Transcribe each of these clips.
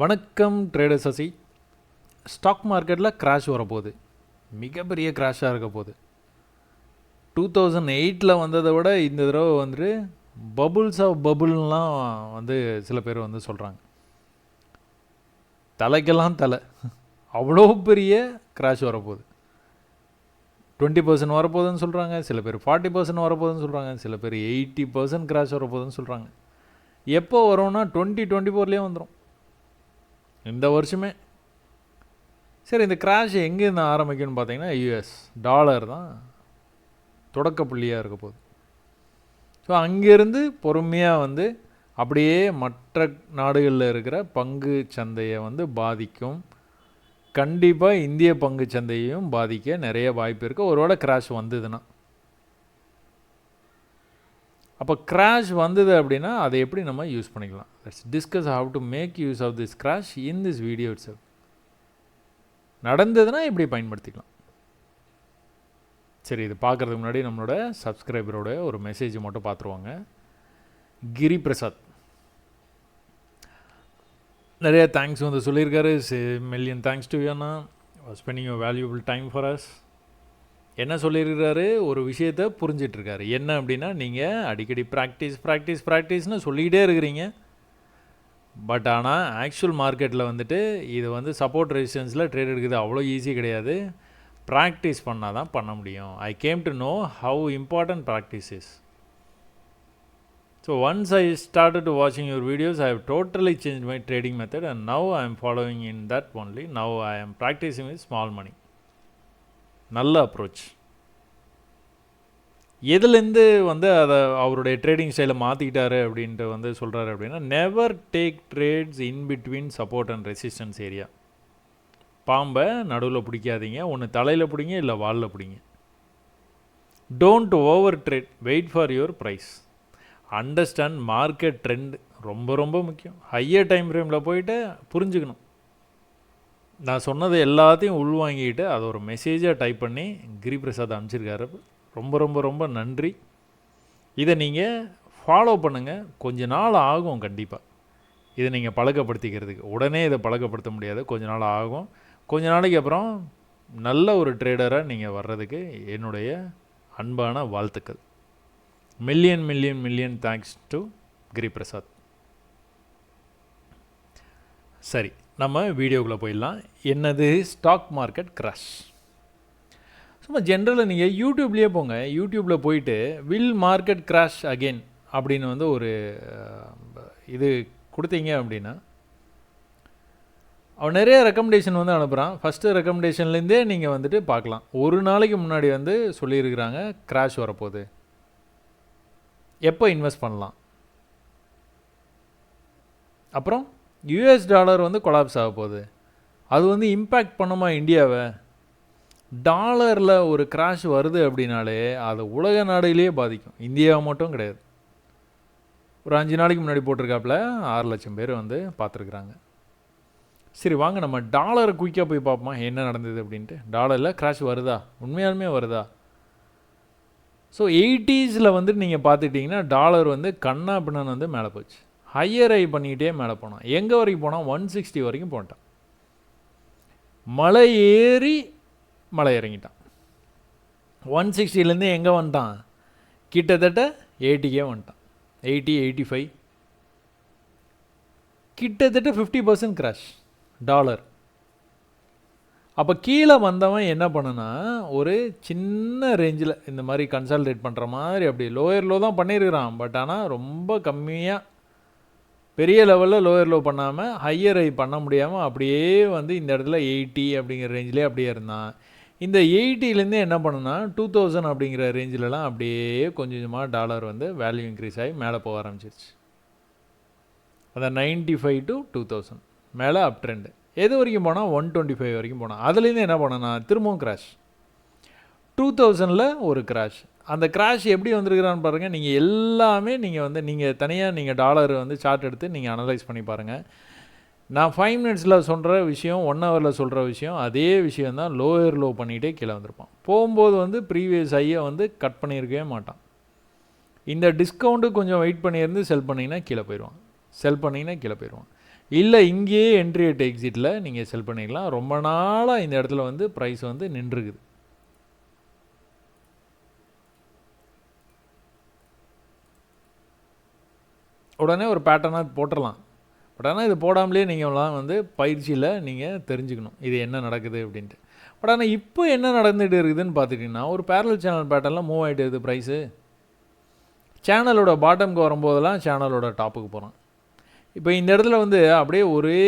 வணக்கம் trader Sasi. Stock மார்க்கெட்டில் crash வரப்போகுது, மிகப்பெரிய கிராஷாக இருக்க போகுது. 2008 வந்ததை விட இந்த தடவை வந்துட்டு பபுள்ஸ் ஆஃப் பபுள்லாம் வந்து சில பேர் வந்து சொல்கிறாங்க. தலைக்கெல்லாம் தலை, அவ்வளோ பெரிய கிராஷ் வரப்போகுது. 20% வரப்போகுதுன்னு சொல்கிறாங்க, சில பேர் 40% வரப்போகுதுன்னு சொல்கிறாங்க, சில பேர் 80% கிராஷ் வரப்போகுதுன்னு சொல்கிறாங்க. எப்போ வரும்னா 2024 வந்துடும், இந்த வருஷமே. சரி, இந்த கிராஷ் எங்கேருந்து ஆரம்பிக்கும்னு பார்த்தீங்கன்னா யூஎஸ் டாலர் தான் தொடக்க புள்ளியாக இருக்க போகுது. ஸோ அங்கேருந்து பொறுமையாக வந்து அப்படியே மற்ற நாடுகளில் இருக்கிற பங்கு சந்தையை வந்து பாதிக்கும். கண்டிப்பாக இந்திய பங்கு சந்தையையும் பாதிக்க நிறைய வாய்ப்பு இருக்குது, ஒருவேளை கிராஷ் வந்ததுன்னா. அப்போ கிராஷ் வந்தது அப்படின்னா அதை எப்படி நம்ம யூஸ் பண்ணிக்கலாம்? Let's discuss how to make use of this crash in this video itself. நடந்ததுன்னா எப்படி பயன்படுத்திக்கலாம்? சரி, இது பார்க்குறதுக்கு முன்னாடி நம்மளோட சப்ஸ்கிரைபரோட ஒரு மெசேஜ் மட்டும் பார்த்துருவாங்க. கிரி பிரசாத் நிறைய தேங்க்ஸ் வந்து சொல்லியிருக்காரு. Million thanks to you. Spending you valuable time for us. என்ன சொல்லியிருக்காரு? ஒரு விஷயத்தை புரிஞ்சிட்ருக்காரு. என்ன அப்படின்னா, நீங்கள் அடிக்கடி ப்ராக்டிஸ்னு சொல்லிக்கிட்டே இருக்கிறீங்க. பட் ஆனால் ஆக்சுவல் மார்க்கெட்டில் வந்துட்டு இது வந்து சப்போர்ட் ரெசிஸ்டன்ஸில் ட்ரேட் எடுக்குது அவ்வளோ ஈஸி கிடையாது. ப்ராக்டிஸ் பண்ணால் தான் பண்ண முடியும். I came to know how important practice is. So once I started வாட்சிங் your videos, I have totally change my trading method and now I am following in that only. Now I am practising with small money. நல்ல approach. எதுலேருந்து வந்து அதை அவருடைய trading ஸ்டைலை மாற்றிக்கிட்டாரு அப்படின்ட்டு வந்து சொல்கிறாரு அப்படின்னா, never take trades in between support and resistance area. பாம்பை நடுவில் பிடிக்காதீங்க, ஒன்று தலையில் பிடிங்க இல்லை வாலில் பிடிங்க. Don't over trade, wait for your price. Understand market trend, ரொம்ப ரொம்ப முக்கியம். ஹையர் டைம் ஃப்ரேமில் போயிட்டு புரிஞ்சுக்கணும். நான் சொன்னது எல்லாத்தையும் உள்வாங்கிக்கிட்டு அதை ஒரு மெசேஜாக டைப் பண்ணி கிரி பிரசாத் அனுப்பிச்சிருக்காரு. ரொம்ப ரொம்ப ரொம்ப நன்றி. இதை நீங்கள் ஃபாலோ பண்ணுங்கள். கொஞ்ச நாள் ஆகும் கண்டிப்பாக இதை நீங்கள் பழக்கப்படுத்திக்கிறதுக்கு. உடனே இதை பழக்கப்படுத்த முடியாது, கொஞ்ச நாள் ஆகும். கொஞ்ச நாளைக்கு அப்புறம் நல்ல ஒரு ட்ரேடராக நீங்கள் வர்றதுக்கு என்னுடைய அன்பான வாழ்த்துக்கள். Million million million thanks to Giri Prasad. சரி, நம்ம வீடியோக்குள்ளே போயிடலாம். என்னது ஸ்டாக் மார்க்கெட் கிராஷ்? சும்மா ஜென்ரலாக நீங்கள் யூடியூப்லேயே போங்க. யூடியூப்பில் போயிட்டு வில் மார்க்கெட் கிராஷ் அகெயின் அப்படின்னு வந்து ஒரு இது கொடுத்தீங்க அப்படின்னா அவன் நிறைய ரெக்கமெண்டேஷன் வந்து அனுப்புகிறான். ஃபஸ்ட்டு ரெக்கமெண்டேஷன்லேருந்தே நீங்கள் வந்துட்டு பார்க்கலாம். ஒரு நாளைக்கு முன்னாடி வந்து சொல்லியிருக்கிறாங்க கிராஷ் வரப்போகுது, எப்போ இன்வெஸ்ட் பண்ணலாம், அப்புறம் யூஎஸ் டாலர் வந்து கொலாப்ஸ் ஆக போகுது, அது வந்து இம்பேக்ட் பண்ணுமா இந்தியாவை? டாலரில் ஒரு கிராஷ் வருது அப்படின்னாலே அது உலக நாடுகளே பாதிக்கும், இந்தியாவை மட்டும் கிடையாது. ஒரு 5 நாளைக்கு முன்னாடி போட்டிருக்காப்புல 6 லட்சம் பேர் வந்து பார்த்துருக்குறாங்க. சரி, வாங்க நம்ம டாலரை குயிக்காக போய் பார்ப்போமா என்ன நடந்தது அப்படின்ட்டு. டாலரில் கிராஷ் வருதா, உண்மையாலுமே வருதா? ஸோ 80s வந்து நீங்கள் பார்த்துட்டிங்கன்னா டாலர் வந்து கண்ணா பின்னான்னு வந்து மேலே போச்சு. ஹையர் ஐ பண்ணிக்கிட்டே மேலே போனான். எங்கே வரைக்கும் போனால் 160 வரைக்கும் போட்டான். மலை ஏறி மலை இறங்கிட்டான். 160லேருந்து எங்கே வந்துட்டான்? கிட்டத்தட்ட 80கே வந்துட்டான். 80, 85, கிட்டத்தட்ட 50% கிராஷ் டாலர். அப்போ கீழே வந்தவன் என்ன பண்ணுனா, ஒரு சின்ன ரேஞ்சில் இந்த மாதிரி கன்சால்டேட் பண்ணுற மாதிரி அப்படி லோயர் லோ தான் பண்ணியிருக்கிறான். பட் ஆனால் ரொம்ப கம்மியாக, பெரிய லெவலில் லோயர் லோ பண்ணாமல் ஹையர் ஐ பண்ண முடியாமல் அப்படியே வந்து இந்த இடத்துல 80 அப்படிங்கிற ரேஞ்சிலே அப்படியே இருந்தான். இந்த 80லேருந்து என்ன பண்ணுன்னா 2000 அப்படிங்கிற ரேஞ்சிலலாம் அப்படியே கொஞ்சம் கொஞ்சமாக டாலர் வந்து வேல்யூ இன்க்ரீஸ் ஆகி மேலே போக ஆரம்பிச்சிருச்சு. அந்த 95 to 2000 மேலே அப் ட்ரெண்டு. எது வரைக்கும் போனால் 125 வரைக்கும் போனால். அதுலேருந்து என்ன பண்ணனா திரும்பவும் கிராஷ். 2000ல் ஒரு கிராஷ். அந்த கிராஷ் எப்படி வந்திருக்கிறான்னு பாருங்கள். நீங்கள் எல்லாமே நீங்கள் தனியாக நீங்கள் டாலர் வந்து சார்ட் எடுத்து நீங்கள் அனலைஸ் பண்ணி பாருங்கள். நான் 5 மினிட்ஸில் சொல்கிற விஷயம் 1 ஹவரில் சொல்கிற விஷயம் அதே விஷயந்தான். லோயர் லோ பண்ணிகிட்டே கீழே வந்திருப்பான். போகும்போது வந்து ப்ரீவியஸ் ஹையை வந்து கட் பண்ணியிருக்கவே மாட்டான். இந்த டிஸ்கவுண்ட்டு கொஞ்சம் வெயிட் பண்ணியிருந்து செல் பண்ணிங்கன்னா கீழே போயிடுவான். இல்லை இங்கேயே என்ட்ரி அட் எக்ஸிட்டில் நீங்கள் செல் பண்ணிக்கலாம். ரொம்ப நாளாக இந்த இடத்துல வந்து ப்ரைஸ் வந்து நின்றுருக்குது. உடனே ஒரு பேட்டர்னாக போட்டுடலாம். பட் ஆனால் இது போடாமலே நீங்கள்லாம் வந்து பயிற்சியில் நீங்கள் தெரிஞ்சுக்கணும் இது என்ன நடக்குது அப்படின்ட்டு. பட் ஆனால் இப்போ என்ன நடந்துகிட்டு இருக்குதுன்னு பார்த்துட்டிங்கன்னா ஒரு பேரலல் சேனல் பேட்டர்லாம் மூவ் ஆகிட்டு இருக்குது ப்ரைஸு. சேனலோட பாட்டமுக்கு வரும்போதெல்லாம் சேனலோட டாப்புக்கு போகிறான். இப்போ இந்த இடத்துல வந்து அப்படியே ஒரே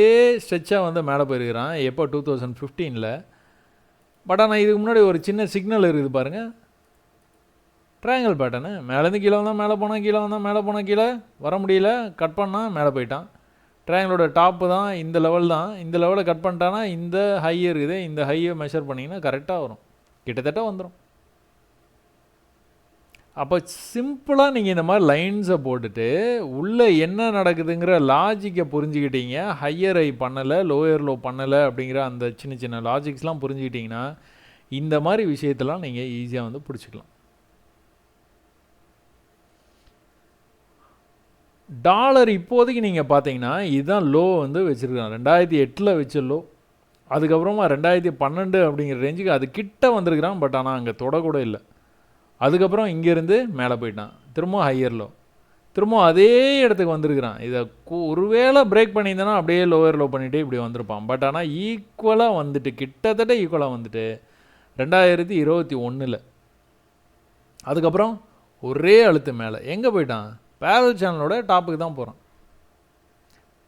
ஸ்ட்ரெச்சாக வந்து மேலே போயிருக்கிறான். எப்போ 2015. பட் ஆனால் இதுக்கு முன்னாடி ஒரு சின்ன சிக்னல் இருக்குது பாருங்கள், ட்ரையாங்கிள் பேட்டர்னு. மேலேருந்து கீழே வந்தால் மேலே போனால், கீழே வந்தால் மேலே போனால், கீழே வர முடியல, கட் பண்ணால் மேலே போயிட்டான். ட்ரையாங்கிளோட டாப்பு தான் இந்த லெவல் தான். இந்த லெவலை கட் பண்ணிட்டான்னா இந்த ஹை இருக்குது, இந்த ஹையை மெஷர் பண்ணிங்கன்னா கரெக்டாக வரும், கிட்டத்தட்ட வந்துடும். அப்போ சிம்பிளாக நீங்கள் இந்த மாதிரி லைன்ஸை போட்டுட்டு உள்ளே என்ன நடக்குதுங்கிற லாஜிக்கை புரிஞ்சுக்கிட்டீங்க. ஹையர் ஹை பண்ணலை, லோயர் லோ பண்ணலை அப்படிங்கிற அந்த சின்ன சின்ன லாஜிக்ஸ்லாம் புரிஞ்சுக்கிட்டிங்கன்னா இந்த மாதிரி விஷயத்தெல்லாம் நீங்கள் ஈஸியாக வந்து பிடிச்சிக்கலாம். டாலர் இப்போதைக்கு நீங்கள் பார்த்தீங்கன்னா இதுதான் லோ வந்து வச்சுருக்காங்க. 2008 வச்ச லோ, அதுக்கப்புறமா 2012 அப்படிங்கிற ரேஞ்சுக்கு அது கிட்ட வந்திருக்கிறான். பட் ஆனால் அங்கே தொடக்கூட இல்லை. அதுக்கப்புறம் இங்கேருந்து மேலே போயிட்டான், திரும்ப ஹையர் லோ, திரும்ப அதே இடத்துக்கு வந்திருக்கிறான். இதை ஒருவேளை பிரேக் பண்ணியிருந்தேன்னா அப்படியே லோயர் லோ பண்ணிவிட்டு இப்படி வந்திருப்பான். பட் ஆனால் ஈக்குவலாக வந்துட்டு, கிட்டத்தட்ட ஈக்குவலாக வந்துட்டு 2021. அதுக்கப்புறம் ஒரே அழுத்து மேலே எங்கே போயிட்டான், பேரல் சேனலோட டாப்புக்கு தான் போகிறான்.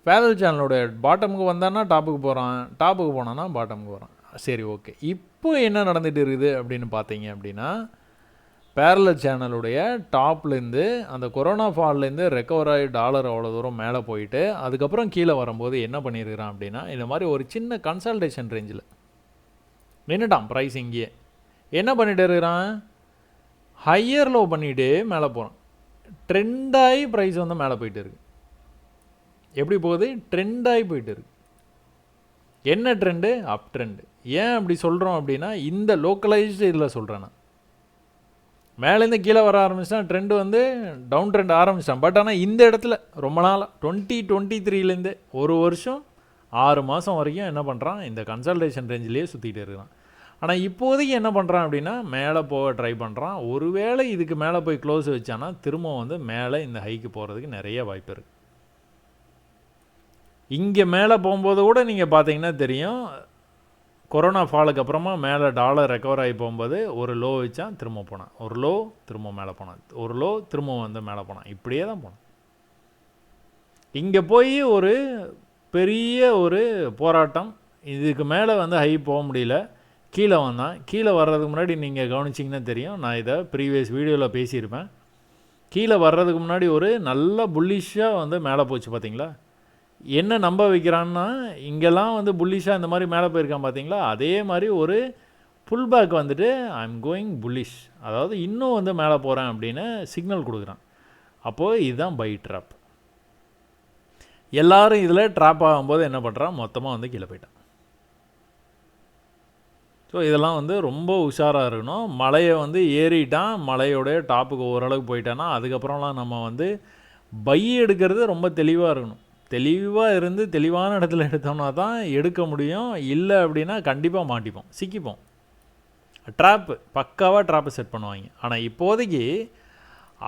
பேரல் சேனலோட பாட்டமுக்கு வந்தான்னா டாப்புக்கு போகிறான், டாப்புக்கு போனான்னா பாட்டமுக்கு போகிறான். சரி, ஓகே. இப்போ என்ன நடந்துகிட்டு இருக்குது அப்படின்னு பார்த்தீங்க அப்படின்னா பேரலல் சேனலுடைய டாப்லேருந்து அந்த கொரோனா ஃபால்லேருந்து ரெக்கவர் ஆகி டாலர் அவ்வளோ தூரம் மேலே போயிட்டு அதுக்கப்புறம் கீழே வரும்போது என்ன பண்ணியிருக்கிறான் அப்படின்னா இந்த மாதிரி ஒரு சின்ன கன்சல்டேஷன் ரேஞ்சில் நின்றுட்டான். ப்ரைஸ் இங்கேயே என்ன பண்ணிகிட்டு இருக்கிறான், ஹையர் லோ பண்ணிவிட்டு மேலே போகிறான். ட்ரெண்டாகி ப்ரைஸ் வந்து மேலே போயிட்டு இருக்கு. எப்படி போகுது, ட்ரெண்டாகி போயிட்டு இருக்கு. என்ன ட்ரெண்டு, அப் ட்ரெண்டு. ஏன் அப்படி சொல்கிறோம் அப்படின்னா இந்த லோக்கலைஸ்டு இதில் சொல்கிறேன் நான். மேலேருந்து கீழே வர ஆரம்பிச்சிட்டான், ட்ரெண்டு வந்து டவுன் ட்ரெண்ட் ஆரம்பிச்சிட்டான். பட் ஆனால் இந்த இடத்துல ரொம்ப நாளாக 2023 ஒரு வருஷம் 6 மாதம் வரைக்கும் என்ன பண்ணுறான், இந்த கன்சல்டேஷன் ரேஞ்சிலேயே சுற்றிட்டு இருக்கிறான். ஆனால் இப்போதைக்கு என்ன பண்ணுறான் அப்படின்னா மேலே போக ட்ரை பண்ணுறான். ஒருவேளை இதுக்கு மேலே போய் க்ளோஸ் வச்சானா திரும்ப வந்து மேலே இந்த ஹைக்கு போகிறதுக்கு நிறைய வாய்ப்பு இருக்குது. இங்கே மேலே போகும்போது கூட நீங்கள் பார்த்தீங்கன்னா தெரியும், கொரோனா ஃபாலுக்கு அப்புறமா மேலே டாலர் ரெக்கவர் ஆகி போகும்போது ஒரு லோ வச்சான், திரும்ப போனான், ஒரு லோ திரும்ப மேலே போனான், ஒரு லோ திரும்ப வந்து மேலே போனான், இப்படியே தான் போனான். இங்கே போய் ஒரு பெரிய ஒரு போராட்டம், இதுக்கு மேலே வந்து ஹை போக முடியல, கீழே வந்தான். கீழே வர்றதுக்கு முன்னாடி நீங்கள் கவனிச்சிங்கன்னா தெரியும், நான் இதை ப்ரீவியஸ் வீடியோவில் பேசியிருப்பேன். கீழே வர்றதுக்கு முன்னாடி ஒரு நல்ல புல்லிஷாக வந்து மேலே போச்சு பார்த்தீங்களா. என்ன நம்ப வைக்கிறான்னா இங்கெல்லாம் வந்து புல்லிஷாக இந்த மாதிரி மேலே போயிருக்கான் பார்த்தீங்களா, அதே மாதிரி ஒரு புல் பேக் வந்துட்டு ஐ எம் கோயிங் புல்லிஷ், அதாவது இன்னும் வந்து மேலே போகிறேன் அப்படின்னு சிக்னல் கொடுக்குறான். அப்போது இதுதான் பை ட்ராப். எல்லோரும் இதில் ட்ராப் ஆகும்போது என்ன பண்ணுறான், மொத்தமாக வந்து கீழே போயிட்டான். ஸோ இதெல்லாம் வந்து ரொம்ப உஷாராக இருக்கணும். மலையை வந்து ஏறிட்டான், மலையோடைய டாப்புக்கு ஓரளவுக்கு போயிட்டான்னா அதுக்கப்புறம்லாம் நம்ம வந்து பை எடுக்கிறது ரொம்ப தெளிவாக இருக்கணும். தெளிவாக இருந்து தெளிவான இடத்துல எடுத்தோம்னா தான் எடுக்க முடியும். இல்லை அப்படின்னா கண்டிப்பாக மாட்டிப்போம், சிக்கிப்போம். ட்ராப்பு பக்காவாக ட்ராப்பை செட் பண்ணுவாங்க. ஆனால் இப்போதைக்கு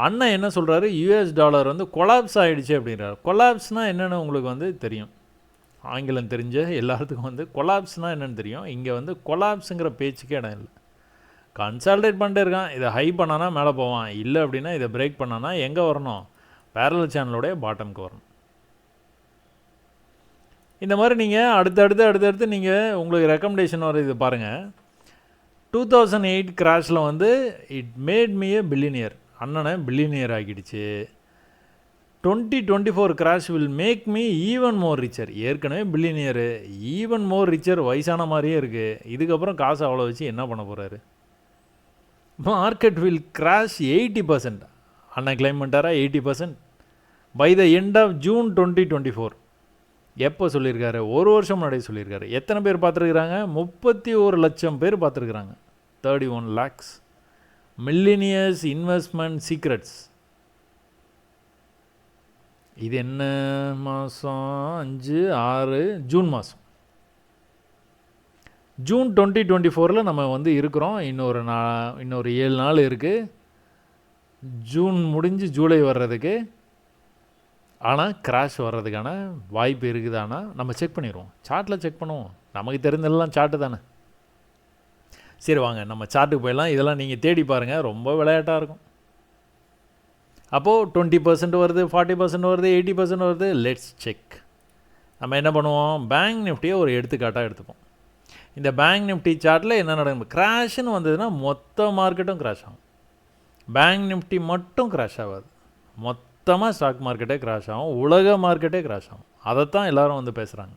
அண்ணன் என்ன சொல்கிறாரு, யூஎஸ் டாலர் வந்து கொலாப்ஸ் ஆகிடுச்சு அப்படின்றார். கொலாப்ஸ்னால் என்னென்னு உங்களுக்கு வந்து தெரியும், ஆங்கிலம் தெரிஞ்ச எல்லாத்துக்கும் வந்து கொலாப்ஸ்னால் என்னென்னு தெரியும். இங்கே வந்து கொலாப்ஸுங்கிற பேச்சுக்கே இடம் இல்லை. கன்சால்டேட் பண்ணிட்டு இருக்கான், இதை ஹை பண்ணானா மேலே போவான், இல்லை அப்படின்னா இதை பிரேக் பண்ணானா எங்கே வரணும், பேரலல் சேனலோடைய பாட்டமுக்கு வரணும். இந்த மாதிரி நீங்கள் அடுத்தடுத்து நீங்கள் உங்களுக்கு ரெக்கமெண்டேஷன் வர இது பாருங்கள். 2008 கிராஷில் வந்து it made me a billionaire, அண்ணனை பில்லியனியர் ஆகிடுச்சு. 2024 crash will make me even more richer. ஏற்கனவே பில்லியனியரு, ஈவன் மோர் ரிச்சர், வயசான மாதிரியே இருக்குது. இதுக்கப்புறம் காசு அவ்வளோ வச்சு என்ன பண்ண போகிறாரு. மார்க்கெட் வில் கிராஷ் 80%, அண்ணன் கிளைம் பண்ணிட்டாரா 80% by the end of June 2024. எப்போ சொல்லியிருக்காரு, ஒரு வருஷம் முன்னாடி சொல்லியிருக்காரு. எத்தனை பேர் பார்த்துருக்குறாங்க, 31 லட்சம் பேர் பார்த்துருக்குறாங்க. 31 lakhs மில்லினியர்ஸ் இன்வெஸ்ட்மெண்ட் சீக்ரெட்ஸ். இது என்ன மாதம்? 5, 6 ஜூன் மாதம். ஜூன் 2024 நம்ம வந்து இருக்கிறோம். இன்னொரு 7 நாள் இருக்குது ஜூன் முடிஞ்சு ஜூலை வர்றதுக்கு. ஆனால் கிராஷ் வர்றதுக்கான வாய்ப்பு இருக்குதானா நம்ம செக் பண்ணிடுவோம். சார்ட்டில் செக் பண்ணுவோம். நமக்கு தெரிஞ்சதெல்லாம் சார்ட்டு தானே. சரி வாங்க நம்ம சார்ட்டுக்கு போயிடலாம். இதெல்லாம் நீங்கள் தேடி பாருங்கள், ரொம்ப விளையாட்டாக இருக்கும். அப்போது 20% வருது, 40% வருது, 80% வருது. Let's check. நம்ம என்ன பண்ணுவோம், பேங்க் நிஃப்டியை ஒரு எடுத்துக்காட்டாக எடுத்துப்போம். இந்த பேங்க் நிஃப்டி சார்ட்டில் என்ன நடக்கும்? கிராஷ்னு வந்ததுன்னா மொத்த மார்க்கெட்டும் கிராஷ் ஆகும். பேங்க் நிஃப்டி மட்டும் கிராஷ் ஆகாது, மொத்தமாக ஸ்டாக் மார்க்கெட்டே கிராஷ் ஆகும், உலக மார்க்கெட்டே கிராஷ் ஆகும். அதைத்தான் எல்லோரும் வந்து பேசுகிறாங்க.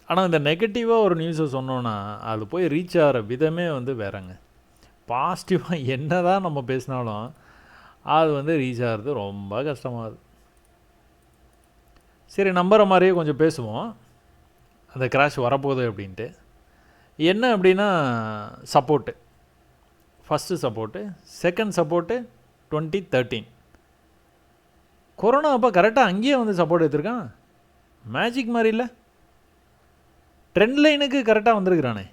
ஆனால் இந்த நெகட்டிவாக ஒரு நியூஸை சொன்னோன்னா அது போய் ரீச் ஆகிற விதமே வந்து வேறங்க. பாசிட்டிவாக என்ன தான் நம்ம பேசினாலும் அது வந்து ரீச் ஆகிறது ரொம்ப கஷ்டமாகுது. சரி, நம்புகிற மாதிரியே கொஞ்சம் பேசுவோம். அந்த கிராஷ் வரப்போகுது அப்படின்ட்டு. என்ன அப்படின்னா, support first support, second support 2013. Corona அப்போ கரெக்டாக அங்கேயே வந்து சப்போர்ட் எடுத்திருக்கான். மேஜிக் மாதிரி இல்லை, ட்ரெண்ட் லைனுக்கு கரெக்டாக வந்திருக்கிறானே.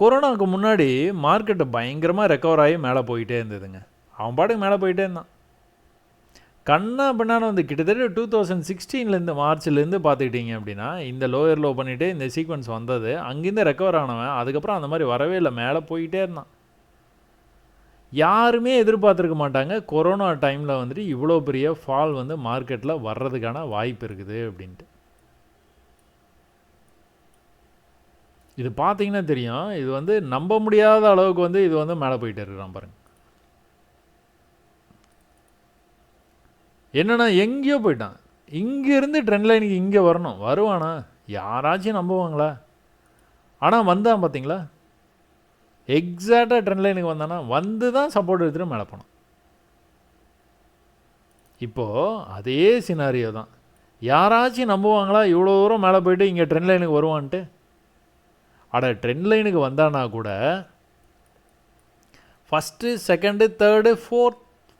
கொரோனாவுக்கு முன்னாடி மார்க்கெட்டு பயங்கரமாக ரெக்கவர் ஆகி மேலே போயிட்டே இருந்ததுங்க. அவன் பாட்டுக்கு மேலே போயிட்டே இருந்தான். கண்ணா பின்னான்னு வந்து கிட்டத்தட்ட 2016 மார்ச்லேருந்து பார்த்துக்கிட்டிங்க அப்படின்னா இந்த லோயர் லோ பண்ணிவிட்டு இந்த சீக்வன்ஸ் வந்தது. அங்கேருந்து ரெக்கவர் ஆனவன் அதுக்கப்புறம் அந்த மாதிரி வரவே இல்லை, மேலே போயிட்டே இருந்தான். யாருமே எதிர்பார்த்துருக்க மாட்டாங்க கொரோனா டைமில் வந்துட்டு இவ்வளோ பெரிய ஃபால் வந்து மார்க்கெட்டில் வர்றதுக்கான வாய்ப்பு இருக்குது அப்படின்ட்டு. இது பார்த்தீங்கன்னா தெரியும், இது வந்து நம்ப முடியாத அளவுக்கு வந்து இது வந்து மேலே போயிட்டு இருக்கிறான் பாருங்க. என்னன்னா எங்கேயோ போயிட்டான். இங்கேருந்து ட்ரெண்ட் லைனுக்கு இங்கே வரணும், வருவானா? யாராச்சும் நம்புவாங்களா? ஆனால் வந்தான் பார்த்தீங்களா, எக்ஸாக்டாக ட்ரெண்ட் லைனுக்கு வந்தானா, வந்து தான் சப்போர்ட் எடுத்துகிட்டு மேலே போனான். இப்போது அதே சினாரியோ தான். யாராச்சும் நம்புவாங்களா இவ்வளோ தூரம் மேலே போயிட்டு இங்கே ட்ரெண்ட் லைனுக்கு வருவான்ட்டு? ட்ரெண்ட் லைனுக்கு வந்தானா கூட ஃபஸ்ட்டு, செகண்டு, தேர்டு,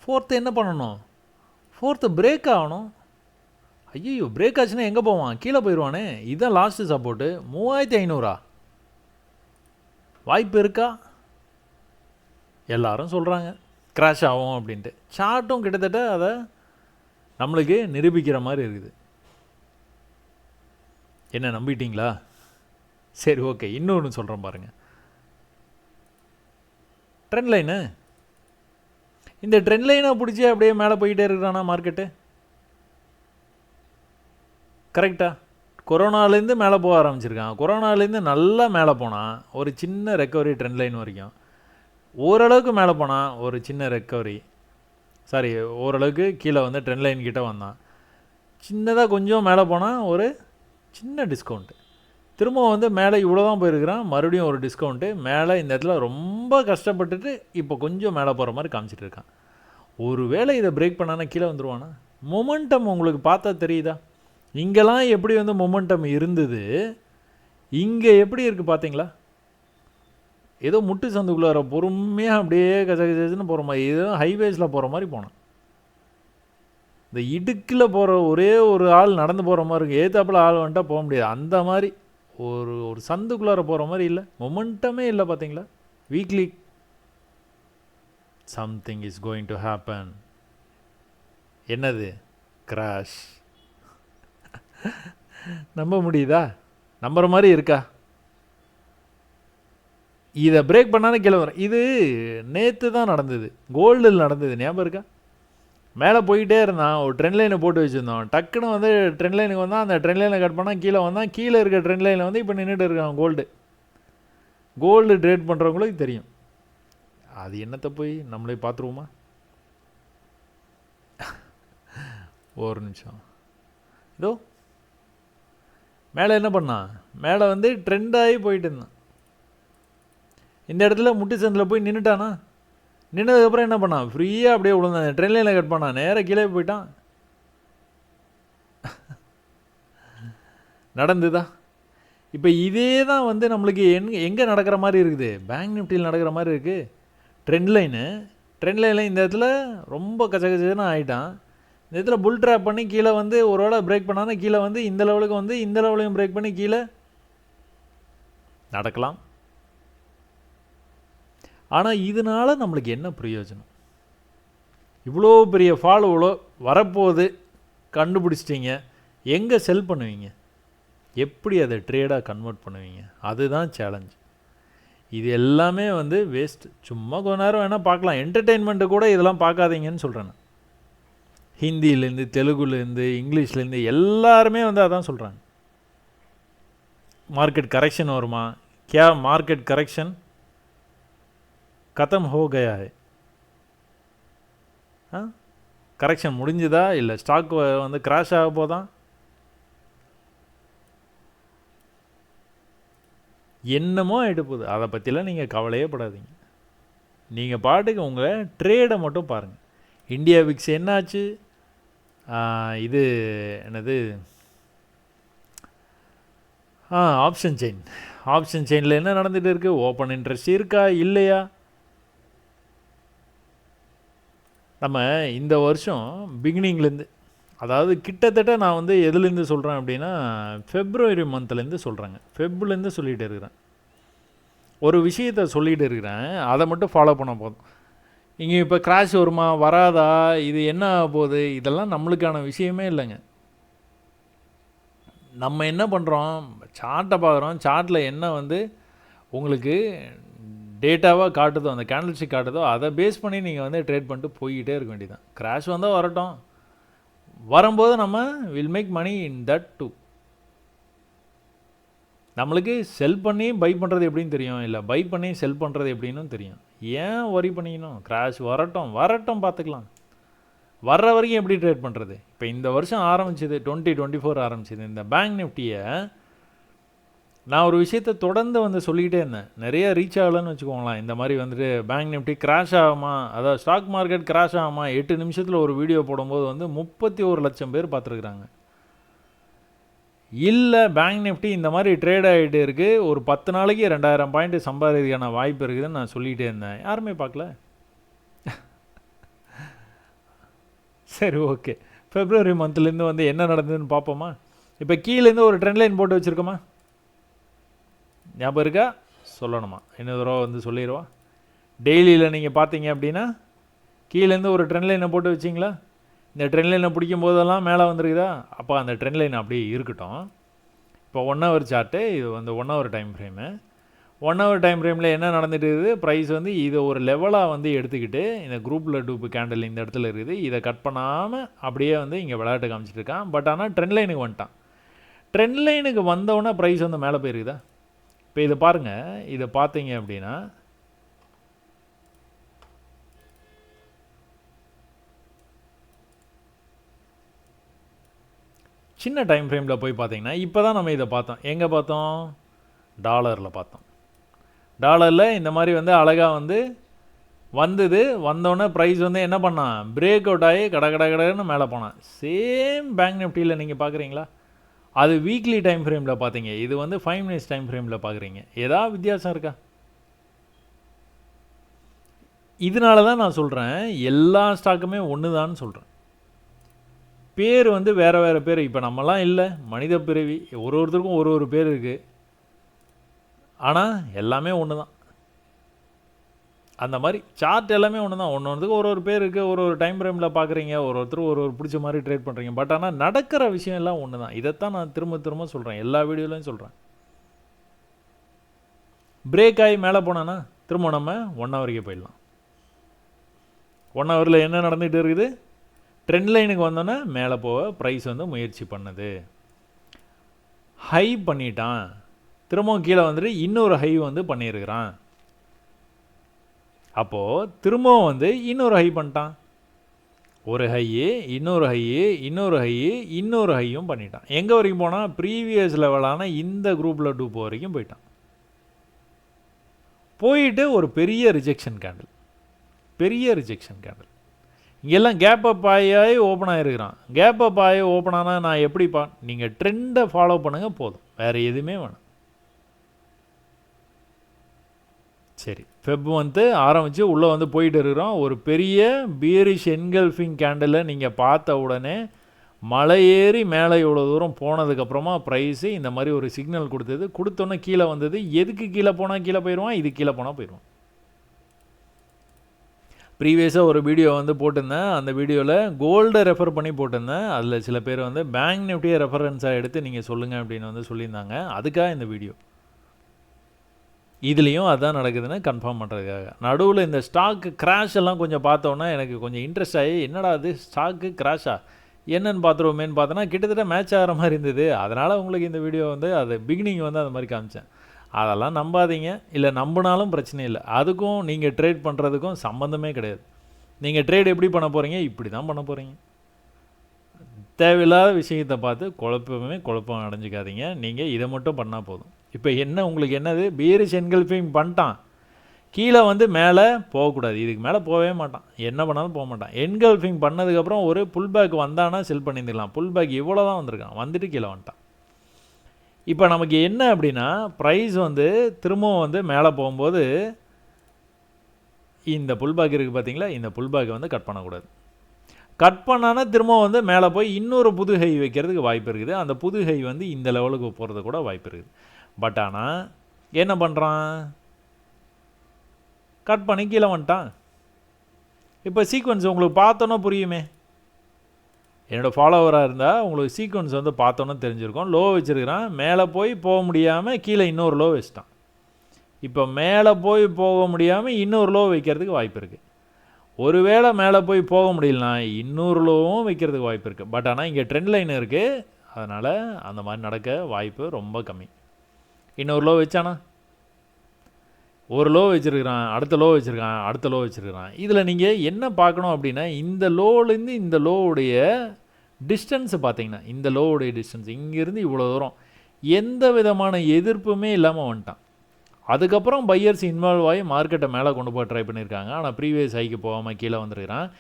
ஃபோர்த்து என்ன பண்ணணும்? ஃபோர்த்து பிரேக் ஆகணும். ஐயோ, பிரேக் ஆச்சுன்னா எங்கே போவான்? கீழே போயிடுவானே. இதுதான் லாஸ்ட்டு சப்போர்ட்டு 3500. வாய்ப்பு இருக்கா? எல்லாரும் சொல்கிறாங்க கிராஷ் ஆகும் அப்படின்ட்டு. சார்ட்டும் கிட்டத்தட்ட அதை நம்மளுக்கு நிரூபிக்கிற மாதிரி இருக்குது. என்ன நம்பிட்டீங்களா? சரி, ஓகே, இன்னொன்று சொல்கிறேன் பாருங்கள். ட்ரெண்ட் லைனு, இந்த ட்ரெண்ட் லைனை பிடிச்சி அப்படியே மேலே போயிட்டே இருக்கிறானா மார்க்கெட்டு? கரெக்டாக கொரோனாலேருந்து மேலே போக ஆரம்பிச்சிருக்கான். கொரோனாலேருந்து நல்லா மேலே போனால் ஒரு சின்ன ரெக்கவரி ட்ரெண்ட் லைன் வரைக்கும், ஓரளவுக்கு மேலே போனால் ஒரு சின்ன ரெக்கவரி, ஓரளவுக்கு கீழே வந்து ட்ரெண்ட் லைன் கிட்டே வந்தான். சின்னதாக கொஞ்சம் மேலே போனால் ஒரு சின்ன டிஸ்கவுண்ட்டு, திரும்ப வந்து மேலே இவ்வளோ தான் போயிருக்கிறான், மறுபடியும் ஒரு டிஸ்கவுண்ட்டு, மேலே இந்த இடத்துல ரொம்ப கஷ்டப்பட்டுட்டு இப்போ கொஞ்சம் மேலே போகிற மாதிரி காமிச்சிட்டு இருக்கான். ஒரு வேளை இதை பிரேக் பண்ணானா கீழே வந்துடுவானா? மொமெண்டம் உங்களுக்கு பார்த்தா தெரியுதா? இங்கெல்லாம் எப்படி வந்து மொமெண்டம் இருந்தது, இங்கே எப்படி இருக்குது பார்த்தீங்களா? ஏதோ முட்டு சந்துக்குள்ளார பொறுமையாக அப்படியே கசகசன்னு போகிற மாதிரி, ஏதோ ஹைவேஸில் போகிற மாதிரி போனான். இந்த இடுக்கில் போகிற ஒரே ஒரு ஆள் நடந்து போகிற மாதிரி இருக்குது, ஏத்தாப்பில் ஆள் வந்துட்டால் போக முடியாது. அந்த மாதிரி ஒரு சந்துக்குள்ளார போகிற மாதிரி இல்லை, மொமெண்டமே இல்லை பார்த்தீங்களா? Weekly something is going to happen. என்னது? கிராஷ். நம்ப முடியுதா? நம்புற மாதிரி இருக்கா? இதை பிரேக் பண்ணாலும் கீழே வரும். இது நேற்று தான் நடந்தது, கோல்டில் நடந்தது, ஞாபகம் இருக்கா? மேலே போயிட்டே இருந்தான், ஒரு ட்ரெண்ட் லைனை போட்டு வச்சுருந்தோம். டக்குன்னு வந்து ட்ரெண்ட் லைனுக்கு வந்தால் அந்த ட்ரெண்ட் லைனை கட் பண்ணால் கீழே வந்தான். கீழே இருக்க ட்ரெண்ட் லைனில் வந்து இப்போ நின்றுட்டு இருக்கான். கோல்டு ட்ரேட் பண்ணுறவங்களுக்கு தெரியும். அது என்னத்தை போய் நம்மளே பார்த்துருவோமா? ஒரு நிமிஷம். இதோ மேலே என்ன பண்ணான், மேலே வந்து ட்ரெண்ட் ஆகி போயிட்டு இருந்தான். இந்த இடத்துல முட்டு சந்தில் போய் நின்றுட்டானா? நின்னதுக்கப்புறம் என்ன பண்ணான், ஃப்ரீயாக அப்படியே விழுந்தான். ட்ரெயின் லைனில் கட் பண்ணான், நேராக கீழே போயிட்டான். நடந்துதா? இப்போ இதே தான் வந்து நம்மளுக்கு எங்கே நடக்கிற மாதிரி இருக்குது, பேங்க் நிஃப்டியில் நடக்கிற மாதிரி இருக்குது. ட்ரெண்ட் லைனு ட்ரெண்ட் லைனில் இந்த இடத்துல ரொம்ப கச்சகச்சன்னு ஆகிட்டான். இந்த இடத்துல புல் ட்ராப் பண்ணி கீழே வந்து ஒரு வேளை பிரேக் பண்ணானா கீழே வந்து இந்த லெவலுக்கு வந்து இந்த லெவலையும் பிரேக் பண்ணி கீழே நடக்கலாம். ஆனால் இதனால் நம்மளுக்கு என்ன பிரயோஜனம்? இவ்வளோ பெரிய ஃபால் இவ்வளோ வரப்போகுது கண்டுபிடிச்சிட்டிங்க, எங்கே செல் பண்ணுவீங்க? எப்படி அதை ட்ரேடாக கன்வெர்ட் பண்ணுவீங்க? அதுதான் சேலஞ்ச். இது எல்லாமே வந்து வேஸ்ட். சும்மா கொஞ்ச நேரம் வேணால் பார்க்கலாம். என்டர்டெயின்மெண்ட்டு கூட இதெல்லாம் பார்க்காதீங்கன்னு சொல்கிறேன். ஹிந்திலேருந்து தெலுங்குலேருந்து இங்கிலீஷ்லேருந்து எல்லாருமே வந்து அதான் சொல்கிறாங்க. மார்க்கெட் கரெக்ஷன் வருமா? क्या मार्केट करेक्शन खत्म हो गया है? கரெக்ஷன் முடிஞ்சுதா? இல்லை ஸ்டாக் வந்து கிராஷ் ஆக போதா? என்னமோ எடுப்புது, அதை பற்றிலாம் நீங்கள் கவலையே படாதீங்க. நீங்கள் பாட்டுக்கு உங்கள் ட்ரேடை மட்டும் பாருங்கள். இந்தியா விக்ஸ் என்னாச்சு? இது என்னது, ஆப்ஷன் செயின். ஆப்ஷன் செயினில் என்ன நடந்துகிட்டு இருக்குது? ஓப்பன் இன்ட்ரெஸ்ட் இருக்கா இல்லையா? நம்ம இந்த வருஷம் பிகினிங்லேருந்து, அதாவது கிட்டத்தட்ட நான் வந்து எதுலேருந்து சொல்கிறேன் அப்படின்னா ஃபெப்ரவரி மந்த்லேருந்து சொல்கிறேங்க. ஃபெப்லேருந்து சொல்லிகிட்டு இருக்கிறேன். ஒரு விஷயத்தை சொல்லிகிட்டு இருக்கிறேன், அதை மட்டும் ஃபாலோ பண்ண போதும். இங்கே இப்போ கிராஷ் வருமா வராதா, இது என்ன ஆக போகுது, இதெல்லாம் நம்மளுக்கான விஷயமே இல்லைங்க. நம்ம என்ன பண்ணுறோம்? சார்ட்டை பார்க்குறோம். சார்ட்டில் என்ன வந்து உங்களுக்கு டேட்டாவாக காட்டுதோ, அந்த கேண்டில்ஸ்டிக் காட்டுதோ, அதை பேஸ் பண்ணி நீங்கள் வந்து ட்ரேட் பண்ணிட்டு போய்கிட்டே இருக்க வேண்டியதான். கிராஷ் வந்தால் வரட்டும், வரும்போது நம்ம will make money in that too. நம்மளுக்கு செல் பண்ணி பை பண்ணுறது எப்படின்னு தெரியும், இல்லை பை பண்ணி செல் பண்ணுறது எப்படின்னு தெரியும். ஏன் ஒரி பண்ணிக்கணும்? கிராஷ் வரட்டும் வரட்டும் பார்த்துக்கலாம். வர்ற வரைக்கும் எப்படி ட்ரேட் பண்ணுறது? இப்போ இந்த வருஷம் ஆரம்பிச்சிது, 2024 ஆரம்பிச்சிது. இந்த பேங்க் நிஃப்டியை நான் ஒரு விஷயத்தை தொடர்ந்து வந்து சொல்லிக்கிட்டே இருந்தேன். நிறைய ரீச் ஆகலைன்னு வச்சுக்கோங்களேன். இந்த மாதிரி வந்துட்டு பேங்க் நிஃப்டி கிராஷ் ஆகுமா, அதாவது ஸ்டாக் மார்க்கெட் கிராஷ் ஆகுமா, 8 நிமிஷத்தில் ஒரு வீடியோ போடும்போது வந்து 31 லட்சம் பேர் பார்த்துருக்குறாங்க. இல்லை பேங்க் நிஃப்டி இந்த மாதிரி ட்ரேட் ஆகிட்டு இருக்குது, ஒரு 10 நாளைக்கு 2000 பாயிண்ட் சம்பாதிக்கிறதுக்கான வாய்ப்பு இருக்குதுன்னு நான் சொல்லிகிட்டே இருந்தேன். யாருமே பார்க்கல. சரி, ஓகே. ஃபெப்ரவரி மந்த்லேருந்து வந்து என்ன நடந்ததுன்னு பார்ப்போமா? இப்போ கீழேருந்து ஒரு ட்ரெண்ட் லைன் போட்டு வச்சுருக்கோமா? ஞாபகம் இருக்கா? சொல்லணுமா? இன்னொரு தடவை வந்து சொல்லிடுவா. டெய்லியில் நீங்கள் பார்த்தீங்க அப்படின்னா கீழேருந்து ஒரு ட்ரெண்ட் லைனை போட்டு வச்சிங்களா? இந்த ட்ரெண்ட் லைனை பிடிக்கும் போதெல்லாம் மேலே வந்துருக்குதா? அப்போ அந்த ட்ரெண்ட் லைன் அப்படியே இருக்கட்டும். இப்போ 1 ஹவர் சார்ட்டு, இது வந்து 1 hour time frame. 1 hour time ஃப்ரேமில் என்ன நடந்துட்டு இருக்குது? ப்ரைஸ் வந்து இதை ஒரு லெவலாக வந்து எடுத்துக்கிட்டு, இந்த குரூப்பில் டூப்பு கேண்டில் இந்த இடத்துல இருக்குது, இதை கட் பண்ணாமல் அப்படியே வந்து இங்கே விளையாட்டு காமிச்சிட்டு இருக்கான். பட் ஆனால் ட்ரெண்ட் லைனுக்கு வந்துட்டான். ட்ரெண்ட் லைனுக்கு வந்தவுடனே ப்ரைஸ் வந்து மேலே போயிருக்குதா? இப்போ இதை பாருங்கள். இதை பார்த்தீங்க அப்படின்னா சின்ன டைம் ஃப்ரேமில் போய் பார்த்தீங்கன்னா இப்போ தான் நம்ம இதை பார்த்தோம். எங்கே பார்த்தோம்? டாலரில் பார்த்தோம். டாலரில் இந்த மாதிரி வந்து அழகாக வந்து வந்தது. வந்தோடனே ப்ரைஸ் வந்து என்ன பண்ணான்? பிரேக் அவுட் ஆகி கடன்னு மேலே போனான். சேம் பேங்க் நிஃப்டியில் நீங்கள் பார்க்குறீங்களா? அது வீக்லி டைம் ஃப்ரேமில் பார்த்தீங்க, இது வந்து 5 மினிட்ஸ் டைம் ஃப்ரேமில் பார்க்குறீங்க. ஏதாவது வித்தியாசம் இருக்கா? இதனால தான் நான் சொல்கிறேன், எல்லா ஸ்டாக்குமே ஒன்று தான் சொல்கிறேன். பேர் வந்து வேறு வேறு பேர். இப்போ நம்மலாம் இல்லை, மனித பிறவி, ஒருத்தருக்கும் ஒரு பேர் இருக்குது. ஆனால் எல்லாமே ஒன்று தான். அந்த மாதிரி சார்ட் எல்லாமே ஒன்று தான். ஒன்றுக்கு ஒரு பேர் இருக்குது, ஒரு டைம் ஃப்ரேமில் பார்க்குறீங்க, ஒருத்தர் ஒரு பிடிச்ச மாதிரி ட்ரேட் பண்ணுறீங்க. பட் ஆனால் நடக்கிற விஷயம் எல்லாம் ஒன்று தான். இதைத்தான் நான் திரும்ப சொல்கிறேன், எல்லா வீடியோலையும் சொல்கிறேன். பிரேக் ஆகி மேலே போனான்னா திரும்ப நம்ம 1 ஹவருக்கே போயிடலாம். 1 ஹவரில் என்ன நடந்துகிட்டு இருக்குது? ட்ரெண்ட் லைனுக்கு வந்தோன்னே மேலே போக ப்ரைஸ் வந்து முயற்சி பண்ணுது. ஹை பண்ணிட்டான், திரும்பவும் கீழே வந்துட்டு இன்னொரு ஹை வந்து பண்ணியிருக்கிறான். அப்போது திரும்பவும் வந்து இன்னொரு ஹை பண்ணிட்டான். ஒரு ஹையு, இன்னொரு ஹையு, இன்னொரு ஹையு, இன்னொரு ஹையும் பண்ணிட்டான். எங்கே வரைக்கும் போனால்? ப்ரீவியஸ் லெவலான இந்த குரூப்பில் டூப் வரைக்கும் போயிட்டான். போயிட்டு ஒரு பெரிய ரிஜெக்ஷன் கேண்டில், இங்கெல்லாம் கேப் அப் ஆகி ஓப்பன் ஆகிருக்கிறான். கேப் அப் ஆகி ஓப்பன் ஆனால் நான் எப்படிப்பா? நீங்கள் ட்ரெண்டை ஃபாலோ பண்ணுங்கள் போதும், வேறு எதுவுமே வேணும். சரி, ஃபெப் மந்த்து ஆரம்பித்து உள்ளே வந்து போயிட்டு இருக்கிறோம். ஒரு பெரிய பியரிஷ் என்கல்ஃபிங் கேண்டிலை நீங்கள் பார்த்த உடனே மலை ஏறி மேலே இவ்வளோ தூரம் போனதுக்கப்புறமா ப்ரைஸு இந்த மாதிரி ஒரு சிக்னல் கொடுத்தது. கொடுத்தோன்னே கீழே வந்தது. எதுக்கு கீழே போனால் கீழே போயிடுவான், இது கீழே போனால் போயிடுவான். ப்ரீவியஸாக ஒரு வீடியோ வந்து போட்டிருந்தேன். அந்த வீடியோவில் கோல்டை ரெஃபர் பண்ணி போட்டிருந்தேன். அதில் சில பேர் வந்து பேங்க் நிஃப்டியை ரெஃபரன்ஸாக எடுத்து நீங்கள் சொல்லுங்கள் அப்படின்னு வந்து சொல்லியிருந்தாங்க. அதுக்காக இந்த வீடியோ. இதுலேயும் அதான் நடக்குதுன்னு கன்ஃபார்ம் பண்ணுறதுக்காக. நடுவில் இந்த ஸ்டாக்கு கிராஷ் எல்லாம் கொஞ்சம் பார்த்தோன்னா எனக்கு கொஞ்சம் இன்ட்ரெஸ்ட் ஆகி, என்னடா அது ஸ்டாக்கு கிராஷா என்னன்னு பார்த்துருவோமேன்னு பார்த்தோன்னா கிட்டத்தட்ட மேட்ச் ஆகிற மாதிரி இருந்தது. அதனால் உங்களுக்கு இந்த வீடியோ வந்து அது பிகினிங் வந்து அது மாதிரி காமிச்சேன். அதெல்லாம் நம்பாதீங்க, இல்லை நம்பினாலும் பிரச்சனை இல்லை. அதுக்கும் நீங்கள் ட்ரேட் பண்ணுறதுக்கும் சம்மந்தமே கிடையாது. நீங்கள் ட்ரேட் எப்படி பண்ண போகிறீங்க, இப்படி தான் பண்ண போகிறீங்க. தேவையில்லாத விஷயத்தை பார்த்து குழப்பம் அடைஞ்சிக்காதீங்க. நீங்கள் இதை மட்டும் பண்ணால் போதும். இப்போ என்ன உங்களுக்கு என்னது, பியரிஷ் என்கல்ஃபிங் பண்ணிட்டான், கீழே வந்து மேலே போகக்கூடாது, இதுக்கு மேலே போகவே மாட்டான், என்ன பண்ணாலும் போக மாட்டான். என்கல்ஃபிங் பண்ணதுக்கப்புறம் ஒரு புல் பேக் வந்தானா செல் பண்ணியிருந்துக்கலாம். புல் பேக் இவ்வளோ தான் வந்திருக்கான், வந்துட்டு கீழே வந்துட்டான். இப்போ நமக்கு என்ன அப்படின்னா, ப்ரைஸ் வந்து திரும்பவும் வந்து மேலே போகும்போது இந்த புல் பேக் இருக்குது பார்த்தீங்களா, இந்த புல் பேக்கை வந்து கட் பண்ணக்கூடாது. கட் பண்ணானா திரும்ப வந்து மேலே போய் இன்னொரு புது ஹை வைக்கிறதுக்கு வாய்ப்பு இருக்குது. அந்த புது ஹை வந்து இந்த லெவலுக்கு போகிறது கூட வாய்ப்பு இருக்குது. பட் ஆனால் என்ன பண்ணுறான், கட் பண்ணி கீழே வந்துட்டான். இப்போ சீக்வன்ஸ் உங்களுக்கு பார்த்தோன்னா புரியுமே. என்னோடய ஃபாலோவராக இருந்தால் உங்களுக்கு சீக்வன்ஸ் வந்து பார்த்தோன்னே தெரிஞ்சிருக்கும். லோ வச்சுருக்கிறான், மேலே போய் போக முடியாமல் கீழே இன்னொரு லோ வச்சிட்டான். இப்போ மேலே போய் போக முடியாமல் இன்னொரு லோ வைக்கிறதுக்கு வாய்ப்பு இருக்குது. ஒருவேளை மேலே போய் போக முடியலனா இன்னொரு லோவும் வைக்கிறதுக்கு வாய்ப்பு இருக்குது. பட் ஆனால் இங்கே ட்ரெண்ட் லைன் இருக்குது, அதனால் அந்த மாதிரி நடக்க வாய்ப்பு ரொம்ப கம்மி. இன்னொரு லோ வச்சானா, ஒரு லோ வச்சுருக்கிறான், அடுத்த லோ வச்சுருக்கான், அடுத்த லோ வச்சுருக்கிறான். இதில் நீங்கள் என்ன பார்க்கணும் அப்படின்னா, இந்த லோலேருந்து இந்த லோவுடைய டிஸ்டன்ஸு பார்த்தீங்கன்னா, இந்த லோவுடைய டிஸ்டன்ஸ் இங்கேருந்து இவ்வளோ தூரம் எந்த விதமான எதிர்ப்புமே இல்லாமல் வந்துட்டான். அதுக்கப்புறம் பையர்ஸ் இன்வால்வ் ஆகி மார்க்கெட்டை மேலே கொண்டு போய் ட்ரை பண்ணியிருக்காங்க. ஆனால் ப்ரீவியஸ் ஹைக்கு போகாமல் கீழே வந்துருக்கிறான்.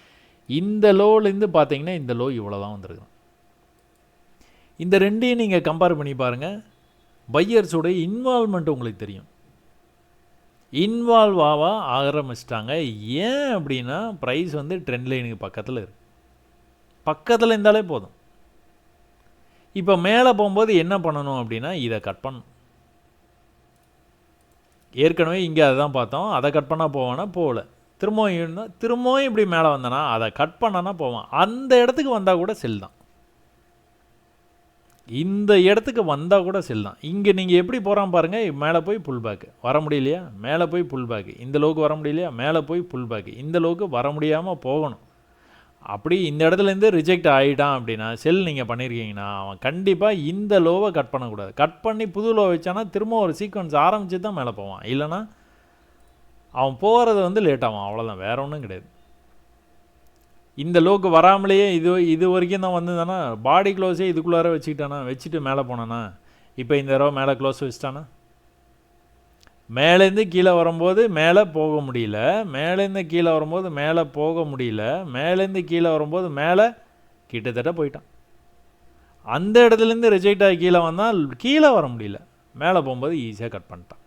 இந்த லோலேருந்து பார்த்தீங்கன்னா இந்த லோ இவ்வளோ தான் வந்துருக்கான். இந்த ரெண்டையும் நீங்கள் கம்பேர் பண்ணி பாருங்கள். பையர்ஸோடைய இன்வால்வ்மெண்ட் உங்களுக்கு தெரியும். இன்வால்வ் ஆரம்பிச்சிட்டாங்க. ஏன் அப்படின்னா ப்ரைஸ் வந்து ட்ரெண்ட் லைனுக்கு பக்கத்தில் இருக்குது. பக்கத்தில் இருந்தாலே போதும். இப்போ மேலே போகும்போது என்ன பண்ணணும் அப்படின்னா, இதை கட் பண்ணணும். ஏற்கனவே இங்கே அதை தான் பார்த்தோம். அதை கட் பண்ணால் போவானா, போகல. திரும்பவும் இப்படி மேலே வந்தானா, அதை கட் பண்ணானா போவான். அந்த இடத்துக்கு வந்தால் கூட செல் தான். இந்த இடத்துக்கு வந்தால் கூட செல் தான். இங்கே நீங்கள் எப்படி போகிறான் பாருங்கள். மேலே போய் புல் பேக்கு வர முடியலையா, மேலே போய் புல் பேக்கு, இந்த லோவுக்கு வர முடியலையா, மேலே போய் புல் பேக்கு, இந்த லோவுக்கு வர முடியாமல் போகணும். அப்படி இந்த இடத்துலேருந்து ரிஜெக்ட் ஆகிட்டான் அப்படின்னா, செல் நீங்கள் பண்ணியிருக்கீங்கன்னா அவன் கண்டிப்பாக இந்த லோவை கட் பண்ணக்கூடாது. கட் பண்ணி புது லோ வச்சானா திரும்ப ஒரு சீக்வன்ஸ் ஆரம்பித்து தான் மேலே போவான். இல்லைனா அவன் போகிறது வந்து லேட் ஆகும், அவ்வளோதான், வேற ஒன்றும் கிடையாது. இந்த லோக்கு வராமலேயே இது வரைக்கும் தான் வந்ததுன்னா, பாடி க்ளோஸே இதுக்குள்ளார வச்சுக்கிட்டானா, வச்சுட்டு மேலே போனானா, இப்போ இந்த தடவை மேலே க்ளோஸ் வச்சுட்டானா, மேலேருந்து கீழே வரும்போது மேலே போக முடியல, மேலேருந்து கீழே வரும்போது மேலே போக முடியல, மேலேருந்து கீழே வரும்போது மேலே கிட்டத்தட்ட போயிட்டான். அந்த இடத்துலேருந்து ரிஜெக்ட் ஆகி கீழே வந்தால் கீழே வர முடியல, மேலே போகும்போது ஈஸியாக கட் பண்ணிட்டான்.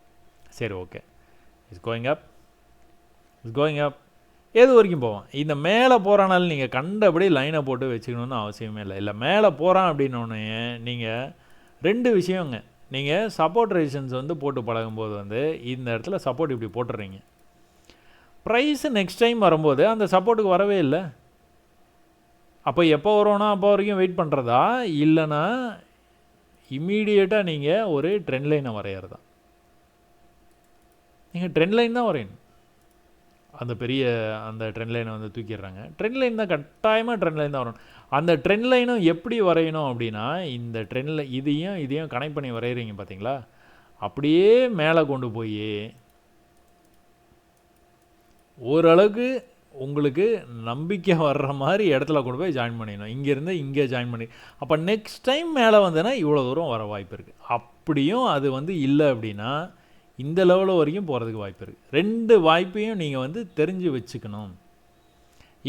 சரி, ஓகே, இட்ஸ் கோயிங் அப் எது வரைக்கும் போவான். இந்த மேலே போகிறானால நீங்கள் கண்டபடி லைனை போட்டு வச்சுக்கணுன்னு அவசியமே இல்லை. இல்லை மேலே போகிறான் அப்படின்னோடனே நீங்கள் ரெண்டு விஷயங்க. நீங்கள் சப்போர்ட் ரெசிஸ்டன்ஸ் வந்து போட்டு பழகும்போது வந்து இந்த இடத்துல சப்போர்ட் இப்படி போட்டுடுறீங்க. ப்ரைஸு நெக்ஸ்ட் டைம் வரும்போது அந்த சப்போர்ட்டுக்கு வரவே இல்லை. அப்போ எப்போ வரும்னா அப்போ வரைக்கும் வெயிட் பண்ணுறதா, இல்லைன்னா இம்மீடியட்டாக நீங்கள் ஒரு ட்ரெண்ட் லைனை வரைகிறதா. நீங்கள் ட்ரெண்ட் லைன் தான் வரையணும். அந்த ட்ரெண்ட் லைனை வந்து தூக்கிடுறாங்க. ட்ரெண்ட் லைன் தான் கட்டாயமாக ட்ரெண்ட் லைன் தான் வரணும். அந்த ட்ரெண்ட் லைனும் எப்படி வரையணும் அப்படின்னா, இந்த ட்ரெண்டில் இதையும் கனெக்ட் பண்ணி வரைகிறீங்க பார்த்தீங்களா, அப்படியே மேலே கொண்டு போய் ஓரளவுக்கு உங்களுக்கு நம்பிக்கை வர்ற மாதிரி இடத்துல கொண்டு போய் ஜாயின் பண்ணிடணும். இங்கேருந்து இங்கே ஜாயின் பண்ணி, அப்போ நெக்ஸ்ட் டைம் மேலே வந்தேன்னா இவ்வளோ தூரம் வர வாய்ப்பு இருக்குது. அப்படியும் அது வந்து இல்லை அப்படின்னா இந்த லெவலில் வரைக்கும் போகிறதுக்கு வாய்ப்பு இருக்குது. ரெண்டு வாய்ப்பையும் நீங்கள் வந்து தெரிஞ்சு வச்சுக்கணும்.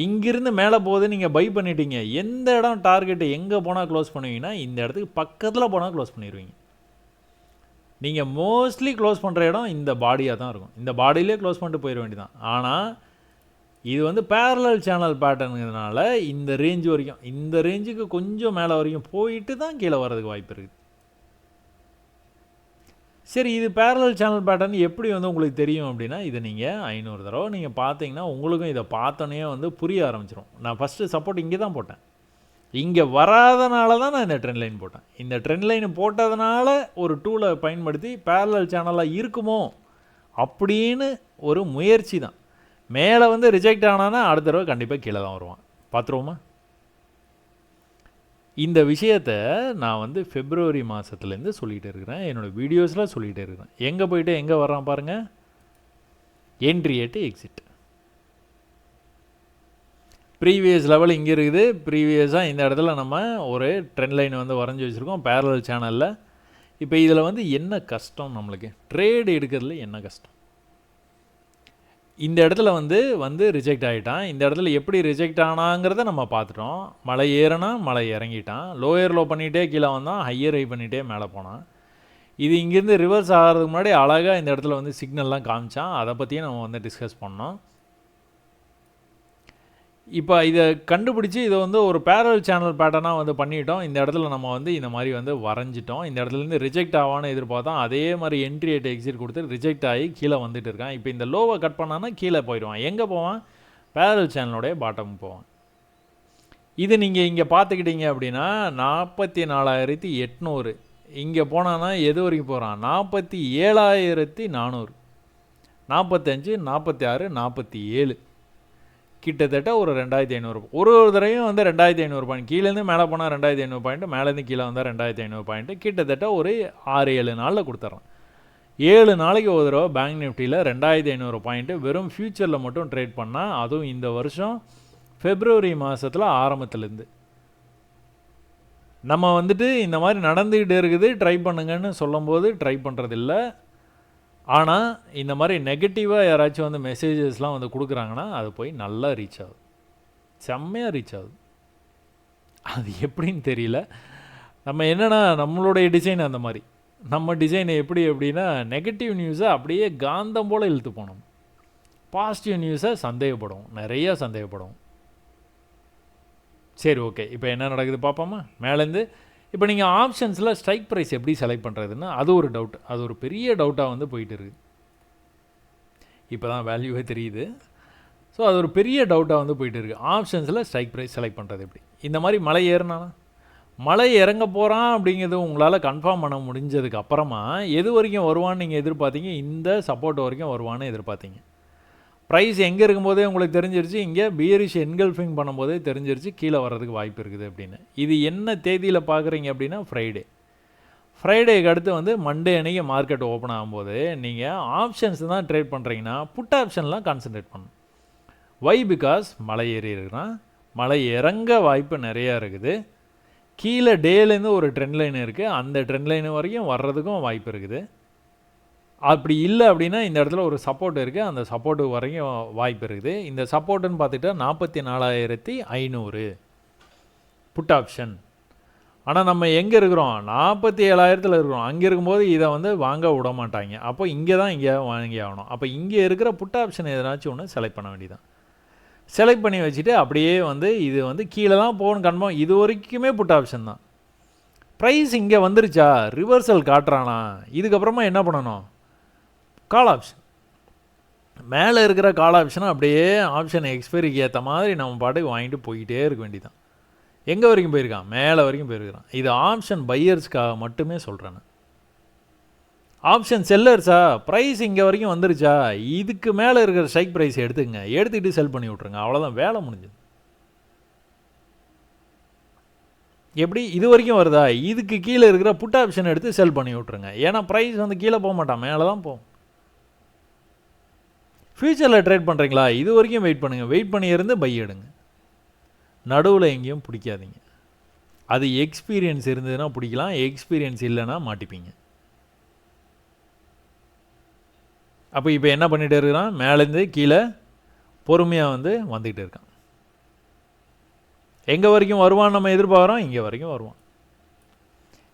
இங்கிருந்து மேலே போகுது, நீங்கள் பை பண்ணிட்டீங்க, எந்த இடம் டார்கெட்டு எங்கே போனால் க்ளோஸ் பண்ணுவீங்கன்னா இந்த இடத்துக்கு பக்கத்தில் போனால் க்ளோஸ் பண்ணிடுவீங்க. நீங்கள் மோஸ்ட்லி க்ளோஸ் பண்ணுற இடம் இந்த பாடியாக தான் இருக்கும். இந்த பாடியிலே க்ளோஸ் பண்ணிட்டு போயிட வேண்டியதான். ஆனால் இது வந்து பேரலல் சேனல் பேட்டர்னுங்கிறதுனால இந்த ரேஞ்ச் வரைக்கும், இந்த ரேஞ்சுக்கு கொஞ்சம் மேலே வரைக்கும் போயிட்டு தான் கீழே வர்றதுக்கு வாய்ப்பு இருக்குது. சரி, இது பேரலல் சேனல் பேட்டர்ன் எப்படி வந்து உங்களுக்கு தெரியும் அப்படின்னா, இதை நீங்கள் 500 தடவை நீங்கள் பார்த்தீங்கன்னா உங்களுக்கும் இதை பார்த்தோன்னே வந்து புரிய ஆரம்பிச்சிடும். நான் ஃபஸ்ட்டு சப்போர்ட் இங்கே தான் போட்டேன். இங்கே வராதனால தான் நான் இந்த ட்ரெண்ட் லைன் போட்டேன். இந்த ட்ரெண்ட் லைன் போட்டதுனால ஒரு டூலை பயன்படுத்தி பேரலல் சேனலாக இருக்குமோ அப்படின்னு ஒரு முயற்சி தான். மேலே வந்து ரிஜெக்ட் ஆனானா அடுத்த தடவை கண்டிப்பாக கீழே தான் வருவான். பார்த்துருவோமா? இந்த விஷயத்தை நான் வந்து பிப்ரவரி மாதத்துலேருந்து சொல்லிகிட்டு இருக்கிறேன். என்னோடய வீடியோஸில் சொல்லிகிட்டே இருக்கிறேன். எங்கே போயிட்டு எங்கே வர்றான் பாருங்கள், என்ட்ரி ஏட்டு எக்ஸிட். ப்ரீவியஸ் லெவல் இங்கே இருக்குது. ப்ரீவியஸாக இந்த இடத்துல நம்ம ஒரு ட்ரெண்ட் லைன் வந்து வரைஞ்சி வச்சுருக்கோம் பேரலல் சேனலில். இப்போ இதில் வந்து என்ன கஷ்டம் நம்மளுக்கு, ட்ரேடு எடுக்கிறதுல என்ன கஷ்டம்? இந்த இடத்துல வந்து ரிஜெக்ட் ஆகிட்டான். இந்த இடத்துல எப்படி ரிஜெக்ட் ஆனாங்கிறத நம்ம பார்த்துட்டோம். மலை ஏறினா மலை இறங்கிட்டான், லோயர் லோ பண்ணிகிட்டே கீழே வந்தான், ஹையர் ஹை பண்ணிகிட்டே மேலே போனான். இது இங்கேருந்து ரிவர்ஸ் ஆகிறதுக்கு முன்னாடி அழகாக இந்த இடத்துல வந்து சிக்னல்லாம் காமிச்சான். அதை பற்றியும் நம்ம வந்து டிஸ்கஸ் பண்ணோம். இப்போ இதை கண்டுபிடிச்சி இதை வந்து ஒரு பேரல் சேனல் பேட்டர்னாக வந்து பண்ணிட்டோம். இந்த இடத்துல நம்ம வந்து இந்த மாதிரி வந்து வரைஞ்சிட்டோம். இந்த இடத்துலேருந்து ரிஜெக்ட் ஆவான்னு எதிர்பார்த்தோம். அதே மாதிரி என்ட்ரி ஏட் எக்ஸிட் கொடுத்து ரிஜெக்ட் ஆகி கீழே வந்துட்டு இருக்கான். இப்போ இந்த லோவை கட் பண்ணான்னா கீழே போயிடுவான். எங்கே போவான்? பேரல் சேனலோடைய பாட்டம் போவான். இது நீங்கள் இங்கே பார்த்துக்கிட்டீங்க அப்படின்னா 44,800 இங்கே போனான்னா எது வரைக்கும் போகிறான்? 47,400, 45, 46, 47, கிட்டத்தட்ட ஒரு 2,500. ஒரு தடவையும் வந்து 2,500 பாயிண்ட். கீழேருந்து மேலே போனால் 2,500 பாயிண்ட், மேலேருந்து கீழே வந்தால் 2,500 பாயிண்ட். கிட்டத்தட்ட ஒரு 6-7 நாளில் கொடுத்துட்றான். 7 நாளைக்கு ஒரு தடவை பேங்க் நிஃப்டியில் 2,500 பாயிண்ட்டு வெறும் ஃப்யூச்சரில் மட்டும் ட்ரேட் பண்ணால், அதுவும் இந்த வருஷம் பிப்ரவரி மாதத்தில் ஆரம்பத்துலேருந்து. நம்ம வந்துட்டு இந்த மாதிரி நடந்துக்கிட்டு இருக்குது, ட்ரை பண்ணுங்கன்னு சொல்லும்போது ட்ரை பண்ணுறதில்ல. ஆனால் இந்த மாதிரி நெகட்டிவாக யாராச்சும் வந்து மெசேஜஸ்லாம் வந்து கொடுக்குறாங்கன்னா அது போய் நல்லா ரீச் ஆகுது, செம்மையாக ரீச் ஆகுது. அது எப்படின்னு தெரியல. நம்ம என்னென்னா நம்மளுடைய டிசைன் அந்த மாதிரி. நம்ம டிசைன் எப்படி அப்படின்னா, நெகட்டிவ் நியூஸை அப்படியே காந்தம் போல் இழுத்து போனோம், பாசிட்டிவ் நியூஸை சந்தேகப்படும், நிறையா சந்தேகப்படும். சரி, ஓகே, இப்போ என்ன நடக்குது பார்ப்போமா? மேலேருந்து இப்போ நீங்கள் ஆப்ஷன்ஸில் ஸ்ட்ரைக் ப்ரைஸ் எப்படி செலக்ட் பண்ணுறதுன்னா அது ஒரு டவுட். அது ஒரு பெரிய டவுட்டாக வந்து போயிட்டு இருக்குது. இப்போ தான் வேல்யூவே தெரியுது. ஸோ அது ஒரு பெரிய டவுட்டாக வந்து போயிட்டு இருக்குது. ஆப்ஷன்ஸில் ஸ்ட்ரைக் ப்ரைஸ் செலக்ட் பண்ணுறது எப்படி? இந்த மாதிரி மலை ஏறினானா, மலை இறங்க போகிறான் அப்படிங்கிறது உங்களால் கன்ஃபார்ம் பண்ண முடிஞ்சதுக்கு அப்புறமா எது வரைக்கும் வருவான்னு நீங்கள் எதிர்பார்த்தீங்க? இந்த சப்போர்ட் வரைக்கும் வருவான்னு எதிர்பார்த்தீங்க. ப்ரைஸ் எங்கே இருக்கும்போதே உங்களுக்கு தெரிஞ்சிருச்சு, இங்கே பியரிஷ் என்கல்ஃபிங் பண்ணும்போதே தெரிஞ்சிருச்சு கீழே வர்றதுக்கு வாய்ப்பு இருக்குது அப்படின்னு. இது என்ன தேதியில் பார்க்குறீங்க அப்படின்னா ஃப்ரைடேக்கு அடுத்து வந்து மண்டே அன்றைக்கி மார்க்கெட் ஓப்பன் ஆகும்போது நீங்கள் ஆப்ஷன்ஸ் தான் ட்ரேட் பண்ணுறீங்கன்னா புட் ஆப்ஷன்லாம் கான்சன்ட்ரேட் பண்ணணும். வை? பிகாஸ் மலை ஏறி இருக்குன்னா மலை இறங்க வாய்ப்பு நிறையா இருக்குது. கீழே டேலேருந்து ஒரு ட்ரெண்ட் லைன் இருக்குது, அந்த ட்ரெண்ட் லைன் வரைக்கும் வர்றதுக்கும் வாய்ப்பு இருக்குது. அப்படி இல்லை அப்படின்னா இந்த இடத்துல ஒரு சப்போர்ட் இருக்குது, அந்த சப்போர்ட்டு வரைக்கும் வாய்ப்பு இருக்குது. இந்த சப்போர்ட்டுன்னு பார்த்துட்டா 44,500 புட் ஆப்ஷன். ஆனால் நம்ம எங்கே இருக்கிறோம்? 47,000 இருக்கிறோம். அங்கே இருக்கும்போது இதை வந்து வாங்க விட மாட்டாங்க. அப்போ இங்கே வாங்கி ஆகணும். அப்போ இங்கே இருக்கிற புட் ஆப்ஷன் எதனாச்சும் ஒன்று செலக்ட் பண்ண வேண்டியதான். செலக்ட் பண்ணி வச்சுட்டு அப்படியே வந்து இது வந்து கீழே தான் போகணும் கன்ஃபார்ம். இது வரைக்குமே புட் ஆப்ஷன் தான். ப்ரைஸ் இங்கே வந்துருச்சா, ரிவர்சல் காட்டுறானா, இதுக்கப்புறமா என்ன பண்ணணும்? Call option. மேலே இருக்கிற கால் ஆப்ஷனை அப்படியே ஆப்ஷன் எக்ஸ்பைரிக்கு ஏற்ற மாதிரி நம்ம பாட்டுக்கு வாங்கிட்டு போய்கிட்டே இருக்க வேண்டியதான். எங்கே வரைக்கும் போயிருக்கான்? மேலே வரைக்கும் போயிருக்கிறான். இது ஆப்ஷன் பையர்ஸ்க்காக மட்டுமே சொல்கிறேன். ஆப்ஷன் செல்லர்ஸா, ப்ரைஸ் இங்கே வரைக்கும் வந்துருச்சா, இதுக்கு மேலே இருக்கிற ஸ்ட்ரைக் ப்ரைஸ் எடுத்துக்கிட்டு செல் பண்ணி விட்ருங்க. அவ்வளோதான், வேலை முடிஞ்சது. எப்படி இது வரைக்கும் வருதா, இதுக்கு கீழே இருக்கிற புட் ஆப்ஷன் எடுத்து செல் பண்ணி விட்ருங்க. ஏன்னா ப்ரைஸ் வந்து கீழே போக மாட்டான், மேலே தான் போகும். ஃப்யூச்சரில் ட்ரேட் பண்ணுறீங்களா, இது வரைக்கும் வெயிட் பண்ணுங்கள். வெயிட் பண்ணி இருந்து பை எடுங்க. நடுவில் எங்கேயும் பிடிக்காதீங்க. அது எக்ஸ்பீரியன்ஸ் இருந்ததுன்னா பிடிக்கலாம், எக்ஸ்பீரியன்ஸ் இல்லைன்னா மாட்டிப்பீங்க. அப்போ இப்போ என்ன பண்ணிகிட்டே இருக்கிறான்? மேலேருந்து கீழே பொறுமையாக வந்து வந்துக்கிட்டு இருக்கான். எங்கே வரைக்கும் வருவான்னு நம்ம எதிர்பார்க்குறோம்? இங்கே வரைக்கும் வருவான்.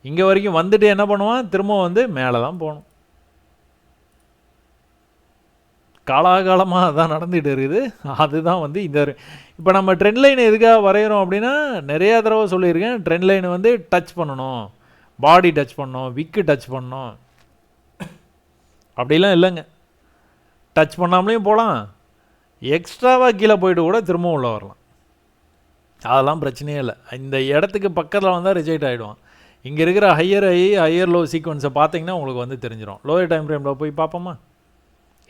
இங்கே வரைக்கும் வந்துட்டு என்ன பண்ணுவான், திரும்ப வந்து மேலே தான் போகணும். காலாகாலமாக அதான் நடந்துகிட்டு இருக்குது. அதுதான் வந்து இந்த இப்போ நம்ம ட்ரெண்ட் லைன் எதுக்காக வரைகிறோம் அப்படின்னா, நிறையா தடவை சொல்லியிருக்கேன், ட்ரெண்ட் லைன் வந்து டச் பண்ணணும், பாடி டச் பண்ணணும், விக்கு டச் பண்ணணும், அப்படிலாம் இல்லைங்க. டச் பண்ணாமலேயும் போகலாம், எக்ஸ்ட்ராவாக கீழே போயிட்டு கூட திரும்ப உள்ளே வரலாம். அதெல்லாம் பிரச்சனையே இல்லை. இந்த இடத்துக்கு பக்கத்தில் வந்தால் ரிஜெக்ட் ஆகிடுவான். இங்கே இருக்கிற ஹையர் லோ சீக்வன்ஸை பார்த்தீங்கன்னா உங்களுக்கு வந்து தெரிஞ்சிடும். லோயர் டைம் ஃப்ரேமில் போய் பார்ப்போமா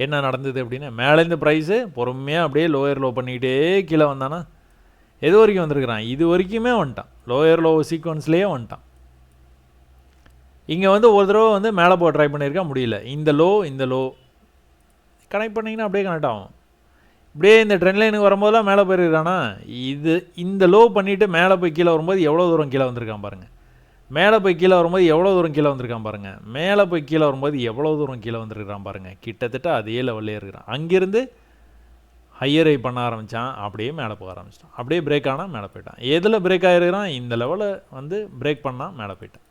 என்ன நடந்தது அப்படின்னு. மேலேருந்து ப்ரைஸு பொறுமையாக அப்படியே லோயர் லோ பண்ணிக்கிட்டே கீழே வந்தானா எது வரைக்கும் வந்திருக்கிறான், இது வரைக்குமே வந்துட்டான், லோயர் லோ சீக்வன்ஸ்லேயே வந்துட்டான். இங்கே வந்து ஒரு தடவை வந்து மேலே போக ட்ரை பண்ணியிருக்கா, முடியல. இந்த லோ கனெக்ட் பண்ணிங்கன்னா அப்படியே கனெக்ட் ஆகும். இப்படியே இந்த ட்ரெண்ட் லைனுக்கு வரும்போதெல்லாம் மேலே போயிருக்கானா, இந்த லோ பண்ணிவிட்டு மேலே போய் கீழே வரும்போது எவ்வளோ தூரம் கீழே வந்திருக்கான் பாருங்கள். மேலே போய் கீழே வரும்போது எவ்வளோ தூரம் கீழே வந்திருக்கான் பாருங்கள். மேலே போய் கீழே வரும்போது எவ்வளோ தூரம் கீழே வந்துருக்கான் பாருங்கள். கிட்டத்தட்ட அதே லெவல்லே இருக்கிறான். அங்கேருந்து ஹையர் ஐ பண்ண ஆரம்பித்தான், அப்படியே மேலே போக ஆரம்பிச்சிட்டான். அப்படியே பிரேக் ஆனால் மேலே போயிட்டான். எதில் பிரேக் ஆகிருக்கிறான், இந்த லெவலில் வந்து பிரேக் பண்ணால் மேலே போயிட்டான்.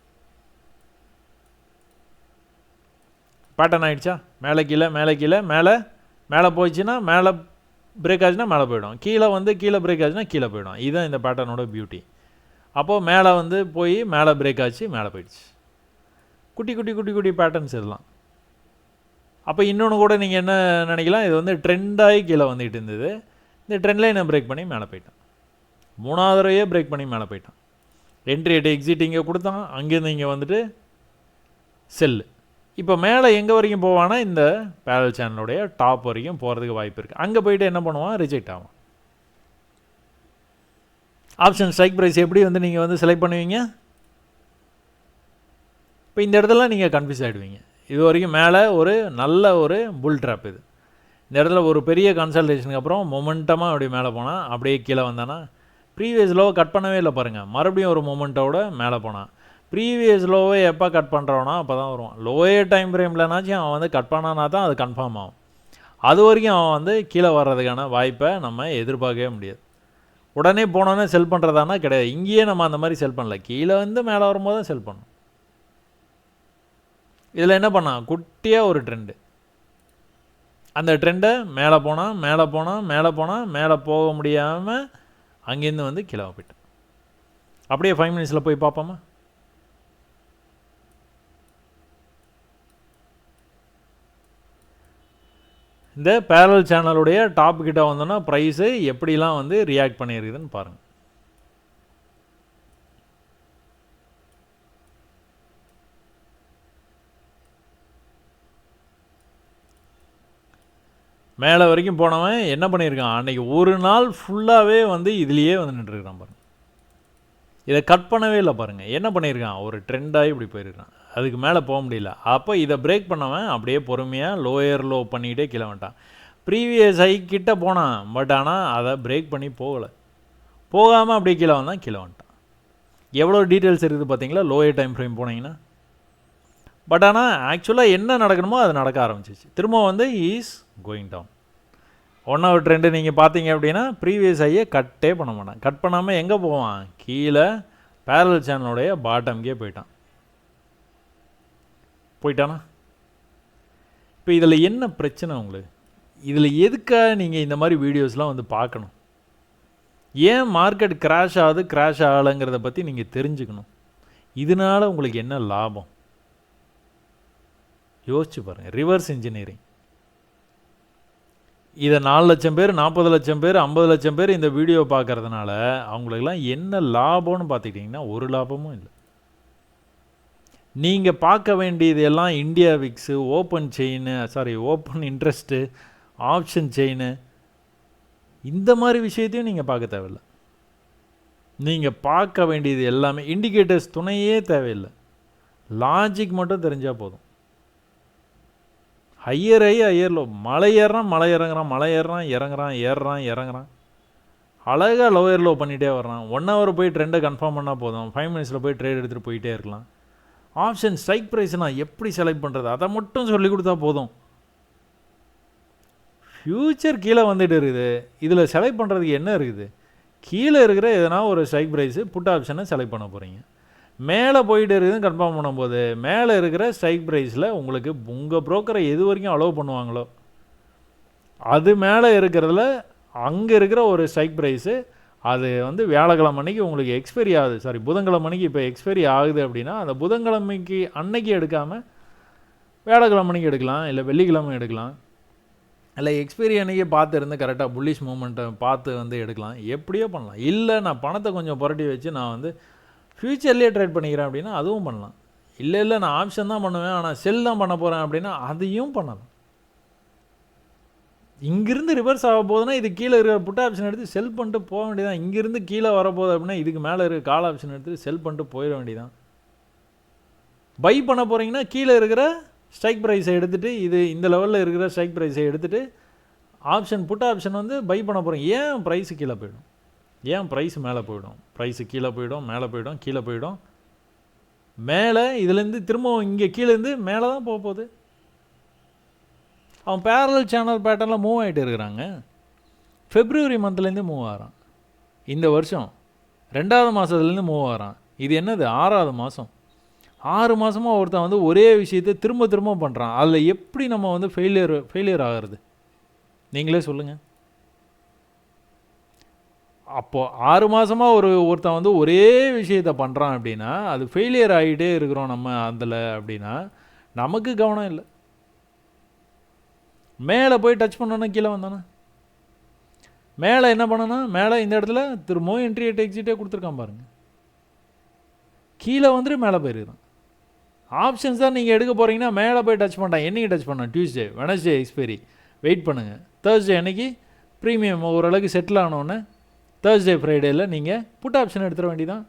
பேட்டர்ன் ஆகிடுச்சா, மேலே கீழே மேலே கீழே மேலே போயிடுச்சுன்னா மேலே பிரேக் ஆச்சுன்னா மேலே போயிடும், கீழே வந்து கீழே பிரேக் ஆச்சுன்னா கீழே போயிடும். இதுதான் இந்த பேட்டர்னோட பியூட்டி. அப்போது மேலே வந்து போய் மேலே பிரேக் ஆச்சு, மேலே போயிடுச்சு. குட்டி குட்டி குட்டி குட்டி பேட்டர்ன்ஸ் இதெல்லாம். அப்போ இன்னொன்று கூட நீங்கள் என்ன நினைக்கலாம், இது வந்து ட்ரெண்டாகி கீழே வந்துகிட்டு இருந்தது, இந்த ட்ரெண்ட் லைனை பிரேக் பண்ணி மேலே போயிட்டான். 3வது தடவையே பிரேக் பண்ணி மேலே போயிட்டான். என்ட்ரி எட்டு எக்ஸிட் இங்கே கொடுத்தான், அங்கேருந்து இங்கே வந்துட்டு செல்லு. இப்போ மேலே எங்கே வரைக்கும் போவானா, இந்த பேரல் சேனலுடைய டாப் வரைக்கும் போகிறதுக்கு வாய்ப்பு இருக்குது. அங்கே போயிட்டு என்ன பண்ணுவான், ரிஜெக்ட் ஆகும். ஆப்ஷன் ஸ்ட்ரைக் ப்ரைஸ் எப்படி வந்து நீங்கள் வந்து செலக்ட் பண்ணுவீங்க, இப்போ இந்த இடத்துல நீங்கள் கன்ஃபியூஸ் ஆகிடுவீங்க. இது வரைக்கும் மேலே ஒரு நல்ல ஒரு புல் ட்ராப் இது. இந்த இடத்துல ஒரு பெரிய கன்சல்டேஷனுக்கு அப்புறம் மொமெண்டமாக அப்படி மேலே போனால் அப்படியே கீழே வந்தானா, ப்ரீவியஸ் லோவை கட் பண்ணவே இல்லை பாருங்கள், மறுபடியும் ஒரு மொமெண்ட்டோட மேலே போனான். ப்ரீவியஸ் லோவை எப்போ கட் பண்ணுறோன்னா அப்போ தான் வருவான். லோயர் டைம் ஃப்ரேம்லனாச்சும் அவன் வந்து கட் பண்ணானா தான் அது கன்ஃபார்ம் ஆகும். அது வரைக்கும் அவன் வந்து கீழே வர்றதுக்கான வாய்ப்பை நம்ம எதிர்பார்க்கவே முடியாது. உடனே போனோன்னே செல் பண்ணுறதானா கிடையாது. இங்கேயே நம்ம அந்த மாதிரி செல் பண்ணல, கீழே வந்து மேலே வரும்போது தான் செல் பண்ணணும். இதில் என்ன பண்ணான், குட்டியாக ஒரு ட்ரெண்டு, அந்த ட்ரெண்டை மேலே போனால் மேலே போக முடியாமல் அங்கேருந்து வந்து கீழே போயிட்டான். அப்படியே 5 மினிட்ஸில் போய் பார்ப்போமா. இந்த பேரல் சேனலுடைய டாப் கிட்ட வந்தோன்னா ப்ரைஸு எப்படிலாம் வந்து ரியாக்ட் பண்ணியிருக்குதுன்னு பாருங்கள். மேலே வரைக்கும் போனவன் என்ன பண்ணியிருக்கான், அன்றைக்கி ஒரு நாள் ஃபுல்லாகவே வந்து இதுலேயே வந்து நின்றுருக்கான் பாருங்கள். இதை கட் பண்ணவே இல்லை பாருங்கள். என்ன பண்ணியிருக்கான், ஒரு ட்ரெண்டாகி இப்படி போயிருக்கான், அதுக்கு மேலே போக முடியல. அப்போ இதை பிரேக் பண்ணவன் அப்படியே பொறுமையாக லோயர் லோ பண்ணிக்கிட்டே கீழே வந்துட்டான். ப்ரீவியஸ் ஹை கிட்ட போனான், பட் ஆனால் அதை பிரேக் பண்ணி போகாமல் அப்படியே கீழே வந்தான், கீழே வந்துட்டான். எவ்வளோ டீட்டெயில்ஸ் இருக்குது பார்த்தீங்களா லோயர் டைம் ஃப்ரேம் போனீங்கன்னா. பட் ஆனால் ஆக்சுவலாக என்ன நடக்கணுமோ அது நடக்க ஆரம்பிச்சிச்சு. திரும்ப வந்து is going down. 1 hour trend நீங்கள் பார்த்தீங்க அப்படின்னா ப்ரீவியஸ் ஹையை கட்டே பண்ண மாட்டான். கட் பண்ணாமல் எங்கே போவான், கீழே பேரல் சேனலுடைய பாட்டம்கே போயிட்டானா. இப்போ இதில் என்ன பிரச்சனை உங்களுக்கு, இதில் எதுக்காக நீங்கள் இந்த மாதிரி வீடியோஸ்லாம் வந்து பார்க்கணும், ஏன் மார்க்கெட் கிராஷ் ஆகலைங்கிறத பற்றி நீங்கள் தெரிஞ்சுக்கணும். இதனால் உங்களுக்கு என்ன லாபம் யோசிச்சு பாருங்கள். ரிவர்ஸ் இன்ஜினியரிங், இதை 4 லட்சம் பேர் 40 லட்சம் பேர் 50 லட்சம் பேர் இந்த வீடியோ பார்க்குறதுனால அவங்களுக்கெல்லாம் என்ன லாபம்னு பார்த்துக்கிட்டிங்கன்னா ஒரு லாபமும் இல்லை. நீங்கள் பார்க்க வேண்டியது எல்லாம் India VIX, open interest, option chain, இந்த மாதிரி விஷயத்தையும் நீங்கள் பார்க்க தேவையில்லை. நீங்கள் பார்க்க வேண்டியது எல்லாமே இண்டிகேட்டர்ஸ் துணையே தேவையில்லை, லாஜிக் மட்டும் தெரிஞ்சால் போதும். ஹையர் லோ, மலை ஏறுறான் இறங்குறான், அழகாக லோயர் லோ பண்ணிகிட்டே வர்றான். 1 hour போய் ட்ரெண்டை கன்ஃபார்ம் பண்ணால் போதும், 5 மினிட்ஸில் போய் ட்ரேட் எடுத்துகிட்டு போயிட்டே இருக்கலாம். ஆப்ஷன் ஸ்ட்ரைக் ப்ரைஸ் நான் எப்படி செலக்ட் பண்ணுறது அதை மட்டும் சொல்லி கொடுத்தா போதும். ஃப்யூச்சர் கீழே வந்துட்டு இருக்குது, இதில் செலக்ட் பண்ணுறதுக்கு என்ன இருக்குது, கீழே இருக்கிற எதனா ஒரு ஸ்ட்ரைக் ப்ரைஸு புட் ஆப்ஷனை செலக்ட் பண்ண போகிறீங்க. மேலே போயிட்டு இருக்குதுன்னு கன்ஃபார்ம் பண்ணும்போது மேலே இருக்கிற ஸ்ட்ரைக் ப்ரைஸில் உங்களுக்கு உங்கள் ப்ரோக்கரை எது வரைக்கும் அலோவ் பண்ணுவாங்களோ அது மேலே இருக்கிறதுல அங்கே இருக்கிற ஒரு ஸ்ட்ரைக் ப்ரைஸு அது வந்து வியாழக்கிழமை அன்னைக்கு உங்களுக்கு எக்ஸ்பைரி ஆகுது, சாரி புதன்கிழமை அன்னைக்கு இப்போ எக்ஸ்பைரி ஆகுது அப்படின்னா அந்த புதன்கிழமைக்கு அன்னைக்கு எடுக்காமல் வியாழக்கிழமை அன்னைக்கு எடுக்கலாம், இல்லை வெள்ளிக்கிழமை எடுக்கலாம், இல்லை எக்ஸ்பைரி அன்னைக்கே பார்த்து இருந்து கரெக்டாக புல்லிஷ் மூமெண்ட்டை பார்த்து வந்து எடுக்கலாம், எப்படியோ பண்ணலாம். இல்லை நான் பணத்தை கொஞ்சம் புரட்டி வச்சு நான் வந்து ஃப்யூச்சர்லேயே ட்ரேட் பண்ணிக்கிறேன் அப்படின்னா அதுவும் பண்ணலாம். இல்லை நான் ஆப்ஷன் தான் பண்ணுவேன் ஆனால் செல் தான் பண்ண போகிறேன் அப்படின்னா அதையும் பண்ணலாம். இங்கிருந்து ரிவர்ஸ் ஆக போகுதுன்னா இது கீழே இருக்கிற புட் ஆப்ஷன் எடுத்து செல் பண்ணிட்டு போக வேண்டியதான். இங்கிருந்து கீழே வரப்போகுது அப்படின்னா இதுக்கு மேலே இருக்கிற கால் ஆப்ஷன் எடுத்து செல் பண்ணிட்டு போயிட வேண்டியதான். பை பண்ண போகிறீங்கன்னா கீழே இருக்கிற ஸ்ட்ரைக் ப்ரைஸை எடுத்துகிட்டு இது இந்த லெவலில் இருக்கிற ஸ்ட்ரைக் ப்ரைஸை எடுத்துகிட்டு ஆப்ஷன் புட் ஆப்ஷன் வந்து பை பண்ண போகிறீங்க. ஏன் ப்ரைஸு கீழே போயிடும், ஏன் ப்ரைஸ் மேலே போயிடும், ப்ரைஸு கீழே போயிடும், மேலே போயிடும், கீழே போயிடும், மேலே இதுலேருந்து திரும்பவும் இங்கே கீழேருந்து மேலே தான் போக போகுது. அவன் பேரலல் சேனல் பேட்டர்னில் மூவ் ஆகிட்டு இருக்கிறாங்க. ஃபெப்ரவரி மந்த்லேருந்து மூவ் ஆகிறான், இந்த வருஷம் 2வது மாதத்துலேருந்து மூவ் ஆகிறான். இது என்னது 6வது மாதம், 6 மாதமாக ஒருத்தன் வந்து ஒரே விஷயத்தை திரும்ப திரும்ப பண்ணுறான். அதில் எப்படி நம்ம வந்து ஃபெயிலியர் ஆகிறது நீங்களே சொல்லுங்கள். அப்போது 6 மாதமாக ஒருத்தன் வந்து ஒரே விஷயத்தை பண்ணுறான் அப்படின்னா அது ஃபெயிலியர் ஆகிட்டே இருக்கிறோம் நம்ம அதில் அப்படின்னா நமக்கு கவனம் இல்லை. மேலே போய் டச் பண்ணோன்னா கீழே வந்தானே, மேலே என்ன பண்ணனா, மேலே இந்த இடத்துல திரும்பவும் என்ட்ரி எக்ஸிட்டே கொடுத்துருக்கான் பாருங்கள், கீழே வந்துட்டு மேலே போயிருக்கான். ஆப்ஷன்ஸ் தான் நீங்கள் எடுக்க போகிறீங்கன்னா மேலே போய் டச் பண்ணிட்டான். என்றைக்கு டச் பண்ணான், டியூஸ்டே, வெனஸ்டே எக்ஸ்பைரி, வெயிட் பண்ணுங்கள். தேர்ஸ்டே அன்னைக்கு ப்ரீமியம் ஓரளவுக்கு செட்டில் ஆனோடனே தேர்ஸ்டே ஃப்ரைடேயில் நீங்கள் புட் ஆப்ஷன் எடுத்துட வேண்டியதான்.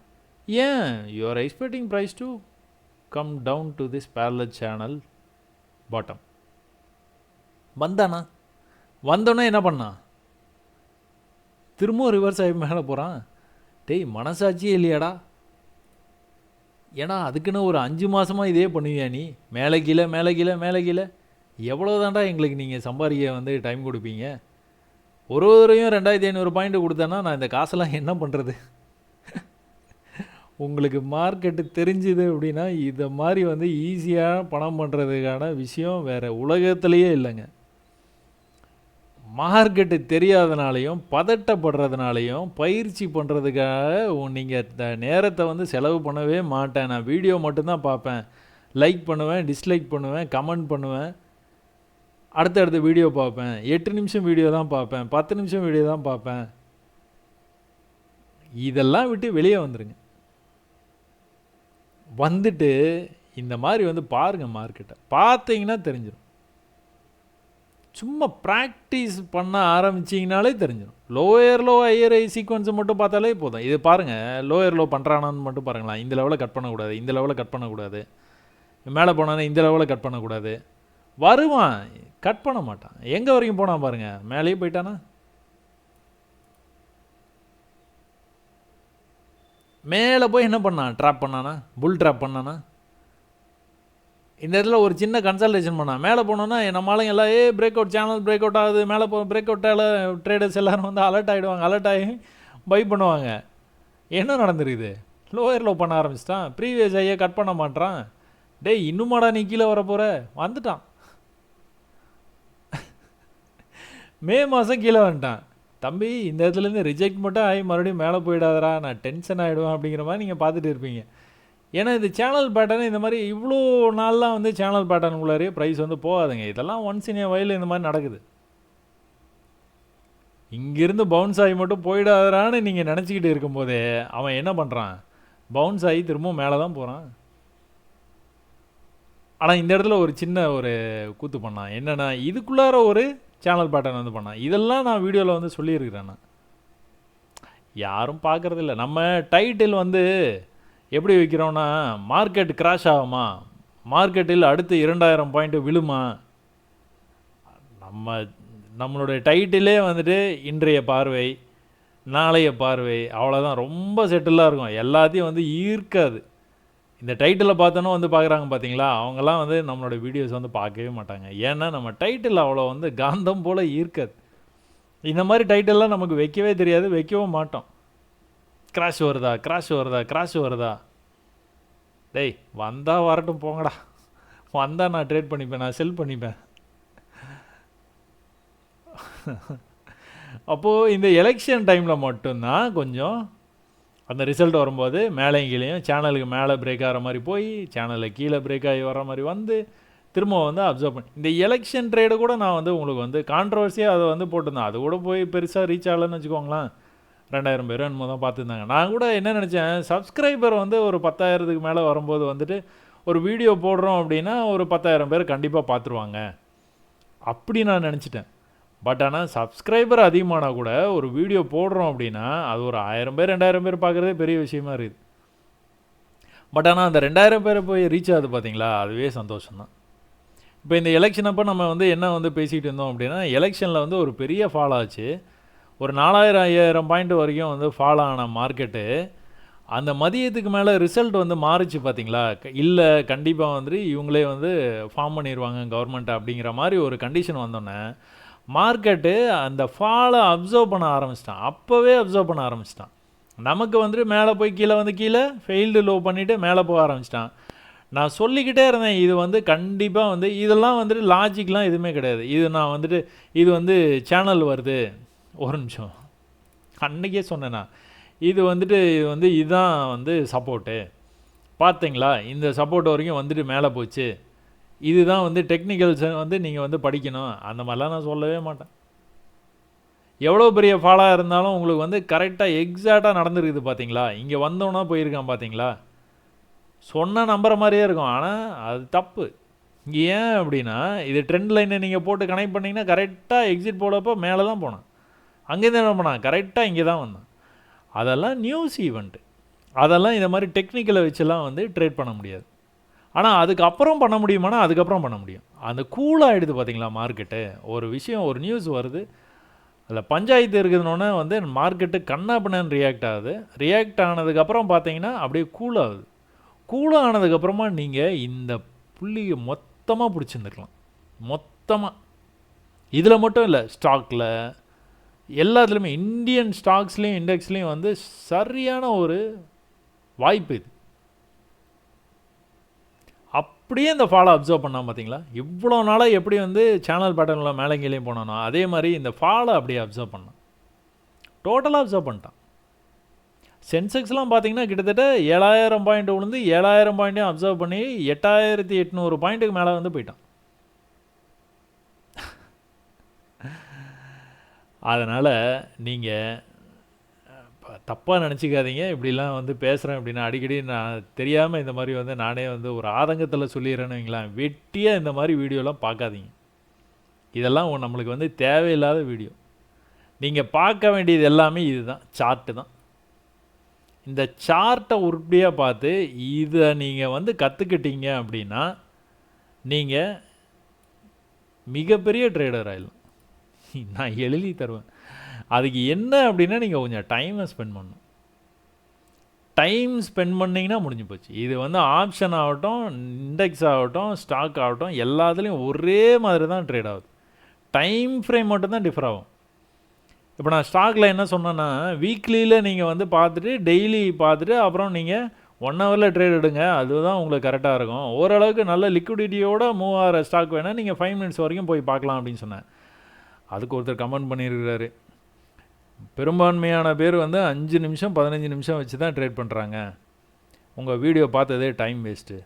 ஏன் you are expecting price to come down to this parallel channel bottom. வந்தானா, வந்தோன்னே என்ன பண்ணான், திரும்பவும் ரிவர்ஸ் ஆகி மேலே போகிறான். டேய் மனசாட்சியே இல்லையாடா, ஏன்னா அதுக்குன்னு ஒரு 5 மாதமாக இதே பண்ணுவியா நீ, மேலே கீழே மேலே கீழே மேலே கீழே, எவ்வளோ தாண்டா எங்களுக்கு நீங்கள் சம்பாதிக்க வந்து டைம் கொடுப்பீங்க. ஒரு தடவையும் 2500 பாயிண்ட் கொடுத்தேன்னா நான் இந்த காசெல்லாம் என்ன பண்ணுறது. உங்களுக்கு மார்க்கெட்டு தெரிஞ்சுது அப்படின்னா இதை மாதிரி வந்து ஈஸியாக பணம் பண்ணுறதுக்கான விஷயம் வேறு உலகத்துலேயே இல்லைங்க. மார்க்கெட்டு தெரியாதனாலையும் பதட்டப்படுறதுனாலையும் பயிற்சி பண்ணுறதுக்காக நீங்கள் நேரத்தை வந்து செலவு பண்ணவே மாட்டேன். நான் வீடியோ மட்டும்தான் பார்ப்பேன், லைக் பண்ணுவேன், டிஸ்லைக் பண்ணுவேன், கமெண்ட் பண்ணுவேன், அடுத்தடுத்த வீடியோ பார்ப்பேன், 8 நிமிஷம் வீடியோ தான் பார்ப்பேன், 10 நிமிஷம் வீடியோ தான் பார்ப்பேன். இதெல்லாம் விட்டு வெளியே வந்துடுங்க. வந்துட்டு இந்த மாதிரி வந்து பாருங்கள், மார்க்கெட்டை பார்த்தீங்கன்னா தெரிஞ்சிடும். சும்மா ப்ராக்டிஸ் பண்ண ஆரம்பிச்சிங்கனாலே தெரிஞ்சிடும். லோயர் லோ ஹையர் ஐ சீக்வன்ஸை மட்டும் பார்த்தாலே போதும். இது பாருங்கள், லோயர் லோ பண்ணுறானான்னு மட்டும் பாருங்களா. இந்த லெவலில் கட் பண்ணக்கூடாது, இந்த லெவலில் கட் பண்ணக்கூடாது, மேலே போனானே இந்த லெவலில் கட் பண்ணக்கூடாது. வருவான், கட் பண்ண மாட்டான். எங்கே வரைக்கும் போனான் பாருங்கள், மேலேயே போயிட்டானா. மேலே போய் என்ன பண்ணான், ட்ராப் பண்ணானா, புல் ட்ராப் பண்ணானா. இந்த இடத்துல ஒரு சின்ன கன்சல்டேஷன் பண்ணான், மேலே போனோன்னா நம்மளால எல்லாம் break out channel break out ஆகுது, மேலே பிரேக் அவுட்டால் ட்ரேடர்ஸ் எல்லோரும் வந்து அலர்ட் ஆகிடுவாங்க, அலர்ட் ஆகி பை பண்ணுவாங்க. என்ன நடந்துருக்குது, லோயர் லோ பண்ண ஆரம்பிச்சிட்டான், ப்ரீவியஸ் ஐயை கட் பண்ண மாட்டான். டேய் இன்னுமாடா நீ கீழே வர போகிற, வந்துட்டான். மே மாதம் கீழே வந்துட்டான். தம்பி இந்த இடத்துலேருந்து ரிஜெக்ட் மட்டும் ஆகி மறுபடியும் மேலே போயிடாதரா, நான் டென்ஷன் ஆகிடுவேன் அப்படிங்கிற மாதிரி நீங்கள் பார்த்துட்டு இருப்பீங்க. ஏன்னா இது சேனல் பேட்டர்ன், இந்த மாதிரி இவ்வளோ நாள்லாம் வந்து சேனல் பேட்டர்னுக்குள்ளாரே ப்ரைஸ் வந்து போகாதுங்க. இதெல்லாம் ஒன்ஸ் இன் ஏ வயலில் இந்த மாதிரி நடக்குது. இங்கேருந்து பவுன்ஸ் ஆகி மட்டும் போயிடாதான்னு நீங்கள் நினச்சிக்கிட்டு இருக்கும்போதே அவன் என்ன பண்ணுறான், பவுன்ஸ் ஆகி திரும்பவும் மேலே தான் போகிறான். ஆனால் இந்த இடத்துல ஒரு சின்ன ஒரு கூத்து பண்ணான். என்னென்னா இதுக்குள்ளார ஒரு சேனல் பேட்டர்ன் வந்து பண்ணான். இதெல்லாம் நான் வீடியோவில் வந்து சொல்லியிருக்கிறேன். நான் யாரும் பார்க்குறதில்ல. நம்ம டைட்டில் வந்து எப்படி வைக்கிறோன்னா, மார்க்கெட் கிராஷ் ஆகுமா, மார்க்கெட்டில் அடுத்து 2000 பாயிண்ட் விழுமா. நம்மளுடைய டைட்டிலே வந்துட்டு இன்றைய பார்வை, நாளைய பார்வை, அவ்வளோதான். ரொம்ப செட்டிலாக இருக்கும், எல்லாத்தையும் வந்து ஈர்க்காது. இந்த டைட்டிலை பார்த்தோன்னா வந்து பார்க்குறாங்க பார்த்தீங்களா, அவங்கெல்லாம் வந்து நம்மளோட வீடியோஸ் வந்து பார்க்கவே மாட்டாங்க. ஏன்னா நம்ம டைட்டில் அவ்வளோ வந்து காந்தம் போல் ஈர்க்காது. இந்த மாதிரி டைட்டில்லாம் நமக்கு வைக்கவே தெரியாது, வைக்கவும் மாட்டோம். கிராஷ் வருதா, கிராஷ் வருதா, கிராஷ் வருதா, டேய் வந்தால் வரட்டும் போங்கடா, வந்தால் நான் ட்ரேட் பண்ணிப்பேன், நான் செல் பண்ணிப்பேன். அப்போது இந்த எலெக்ஷன் டைமில் மட்டும்தான் கொஞ்சம் அந்த ரிசல்ட் வரும்போது மேலே கீழேயும் சேனலுக்கு மேலே பிரேக் ஆகிற மாதிரி போய் சேனலில் கீழே பிரேக் ஆகி வர மாதிரி வந்து திரும்ப வந்து அப்சர்வ் பண்ணி இந்த எலெக்ஷன் ட்ரேடு கூட நான் வந்து உங்களுக்கு வந்து கான்ட்ரவர்சியாக அதை வந்து போட்டிருந்தேன். அது கூட போய் பெருசாக ரீச் ஆகலைன்னு வச்சுக்கோங்களேன். 2000 பேர் என்னமோ தான் பார்த்துருந்தாங்க. நான் கூட என்ன நினச்சேன், சப்ஸ்கிரைபர் வந்து ஒரு 10,000க்கு மேலே வரும்போது வந்துட்டு ஒரு வீடியோ போடுறோம் அப்படின்னா ஒரு 10,000 பேர் கண்டிப்பாக பார்த்துருவாங்க அப்படி நான் நினச்சிட்டேன். பட் ஆனால் சப்ஸ்கிரைபர் அதிகமானா கூட ஒரு வீடியோ போடுறோம் அப்படின்னா அது ஒரு 1000 பேர் 2000 பேர் பார்க்குறதே பெரிய விஷயமா இருக்குது. பட் ஆனால் அந்த 2000 பேரை போய் ரீச் ஆகுது பார்த்தீங்களா, அதுவே சந்தோஷம்தான். இப்போ இந்த எலெக்ஷன் அப்போ நம்ம வந்து என்ன வந்து பேசிகிட்டு இருந்தோம் அப்படின்னா, எலெக்ஷனில் வந்து ஒரு பெரிய ஃபால் ஆச்சு. ஒரு 4000-5000 பாயிண்ட் வரைக்கும் வந்து ஃபால் ஆன மார்க்கெட்டு அந்த மதியத்துக்கு மேலே ரிசல்ட் வந்து மாறிச்சு பார்த்தீங்களா. இல்லை கண்டிப்பாக வந்துட்டு இவங்களே வந்து ஃபார்ம் பண்ணிடுவாங்க கவர்மெண்ட் அப்படிங்கிற மாதிரி ஒரு கண்டிஷன் வந்தோடனே மார்க்கெட்டு அந்த ஃபாலை அப்சர்வ் பண்ண ஆரம்பிச்சிட்டான். அப்போவே அப்சர்வ் பண்ண ஆரம்பிச்சிட்டான். நமக்கு வந்துட்டு மேலே போய் கீழே வந்து கீழே ஃபெயில்டு லோ பண்ணிவிட்டு மேலே போக ஆரம்பிச்சிட்டான். நான் சொல்லிக்கிட்டே இருந்தேன், இது வந்து கண்டிப்பாக வந்து இதெல்லாம் வந்துட்டு லாஜிக்லாம் எதுவுமே கிடையாது. இது நான் வந்துட்டு இது வந்து சேனல் வருது, ஒரு நிமிஷம் அன்றைக்கே சொன்னேன்னா இது வந்துட்டு இதுதான் வந்து சப்போர்ட்டு பார்த்தீங்களா, இந்த சப்போர்ட் வரைக்கும் வந்துட்டு மேலே போச்சு, இதுதான் வந்து டெக்னிக்கல்ஸை வந்து நீங்கள் வந்து படிக்கணும், அந்த மாதிரிலாம் நான் சொல்லவே மாட்டேன். எவ்வளோ பெரிய ஃபாலாக இருந்தாலும் உங்களுக்கு வந்து கரெக்டாக எக்ஸாக்டாக நடந்துருக்குது பார்த்தீங்களா. இங்கே வந்தோன்னா போயிருக்கான் பார்த்தீங்களா, சொன்னால் நம்புற மாதிரியே இருக்கும், ஆனால் அது தப்பு. இங்கே ஏன் அப்படின்னா இது ட்ரெண்ட் லைனை நீங்கள் போட்டு கனெக்ட் பண்ணிங்கன்னா கரெக்டாக எக்ஸிட் போடப்போ மேலே தான் போனான், அங்கேருந்து என்ன பண்ணான் கரெக்டாக இங்கே தான் வந்தான். அதெல்லாம் நியூஸ் ஈவெண்ட்டு, அதெல்லாம் இந்த மாதிரி டெக்னிக்கலை வச்செல்லாம் வந்து ட்ரேட் பண்ண முடியாது. ஆனால் அதுக்கப்புறம் பண்ண முடியுமானா அதுக்கப்புறம் பண்ண முடியும். அந்த கூலாகிடுது பார்த்தீங்களா மார்க்கெட்டு. ஒரு விஷயம் ஒரு நியூஸ் வருது, அதில் பஞ்சாயத்து இருக்குதுன்னொன்னே வந்து மார்க்கெட்டு கண்ணா பின்னான்னு ரியாக்ட் ஆகுது. ரியாக்ட் ஆனதுக்கப்புறம் பார்த்தீங்கன்னா அப்படியே கூலாகுது. கூலானதுக்கப்புறமா நீங்கள் இந்த புள்ளியை மொத்தமாக பிடிச்சிருந்துருக்கலாம். மொத்தமாக இதில் மட்டும் இல்லை, ஸ்டாக்கில் எல்லாத்துலேயுமே இந்தியன் ஸ்டாக்ஸ்லேயும் இண்டெக்ஸ்லேயும் வந்து சரியான ஒரு வாய்ப்பு இது. அப்படியே இந்த ஃபாலை அப்சர்வ் பண்ணால் பார்த்தீங்களா, இவ்வளோ நாளாக எப்படி வந்து சேனல் பேட்டர்னில் மேலேங்கேலையும் போனானோ அதே மாதிரி இந்த ஃபாலை அப்படியே அப்சர்வ் பண்ணான், டோட்டலாக அப்சர்வ் பண்ணிட்டான். சென்செக்ஸ்லாம் பார்த்தீங்கன்னா கிட்டத்தட்ட 7000 பாயிண்ட் விழுந்து 7000 பாயிண்ட்டையும் அப்சர்வ் பண்ணி 8800 பாயிண்ட்டுக்கு மேலே வந்து போயிட்டான். அதனால் நீங்கள் தப்பாக நினச்சிக்காதீங்க. இப்படிலாம் வந்து பேசுகிறேன் அப்படின்னா அடிக்கடி நான் தெரியாமல் இந்த மாதிரி வந்து நானே வந்து ஒரு ஆதங்கத்தில் சொல்லிடுறேன்னு வைங்களேன். வெட்டியாக இந்த மாதிரி வீடியோலாம் பார்க்காதீங்க. இதெல்லாம் நம்மளுக்கு வந்து தேவையில்லாத வீடியோ. நீங்கள் பார்க்க வேண்டியது எல்லாமே இதுதான், சார்ட்டு தான். இந்த சார்ட்டை உருப்படியாக பார்த்து இதை நீங்கள் வந்து கற்றுக்கிட்டீங்க அப்படின்னா நீங்கள் மிகப்பெரிய ட்ரேடர் ஆயிடலாம். நான் எழுதி தருவேன். அதுக்கு என்ன அப்படின்னா நீங்கள் கொஞ்சம் டைமை ஸ்பெண்ட் பண்ணணும். டைம் ஸ்பெண்ட் பண்ணிங்கன்னா முடிஞ்சு போச்சு. இது வந்து ஆப்ஷன் ஆகட்டும், இண்டெக்ஸ் ஆகட்டும், ஸ்டாக் ஆகட்டும், எல்லாத்துலேயும் ஒரே மாதிரி தான் ட்ரேட் ஆகுது. டைம் ஃப்ரேம் மட்டும்தான் டிஃபர் ஆகும். இப்போ நான் ஸ்டாக்கில் என்ன சொன்னேன்னா, வீக்லியில் நீங்கள் வந்து பார்த்துட்டு டெய்லி பார்த்துட்டு அப்புறம் நீங்கள் 1 ஹவரில் ட்ரேட் எடுங்க, அதுதான் உங்களுக்கு கரெக்டாக இருக்கும். ஓரளவுக்கு நல்ல லிக்விடிட்டியோட மூவ் ஆகிற ஸ்டாக் வேணால் நீங்கள் 5 மினிட்ஸ் வரைக்கும் போய் பார்க்கலாம் அப்படின்னு சொன்னேன். அதுக்கு ஒருத்தர் கமெண்ட் பண்ணியிருக்கிறாரு, பெரும்பான்மையான பேர் வந்து 5 நிமிஷம் 15 நிமிஷம் வச்சு தான் ட்ரேட் பண்ணுறாங்க, உங்கள் வீடியோ பார்த்ததே டைம் வேஸ்ட்டு.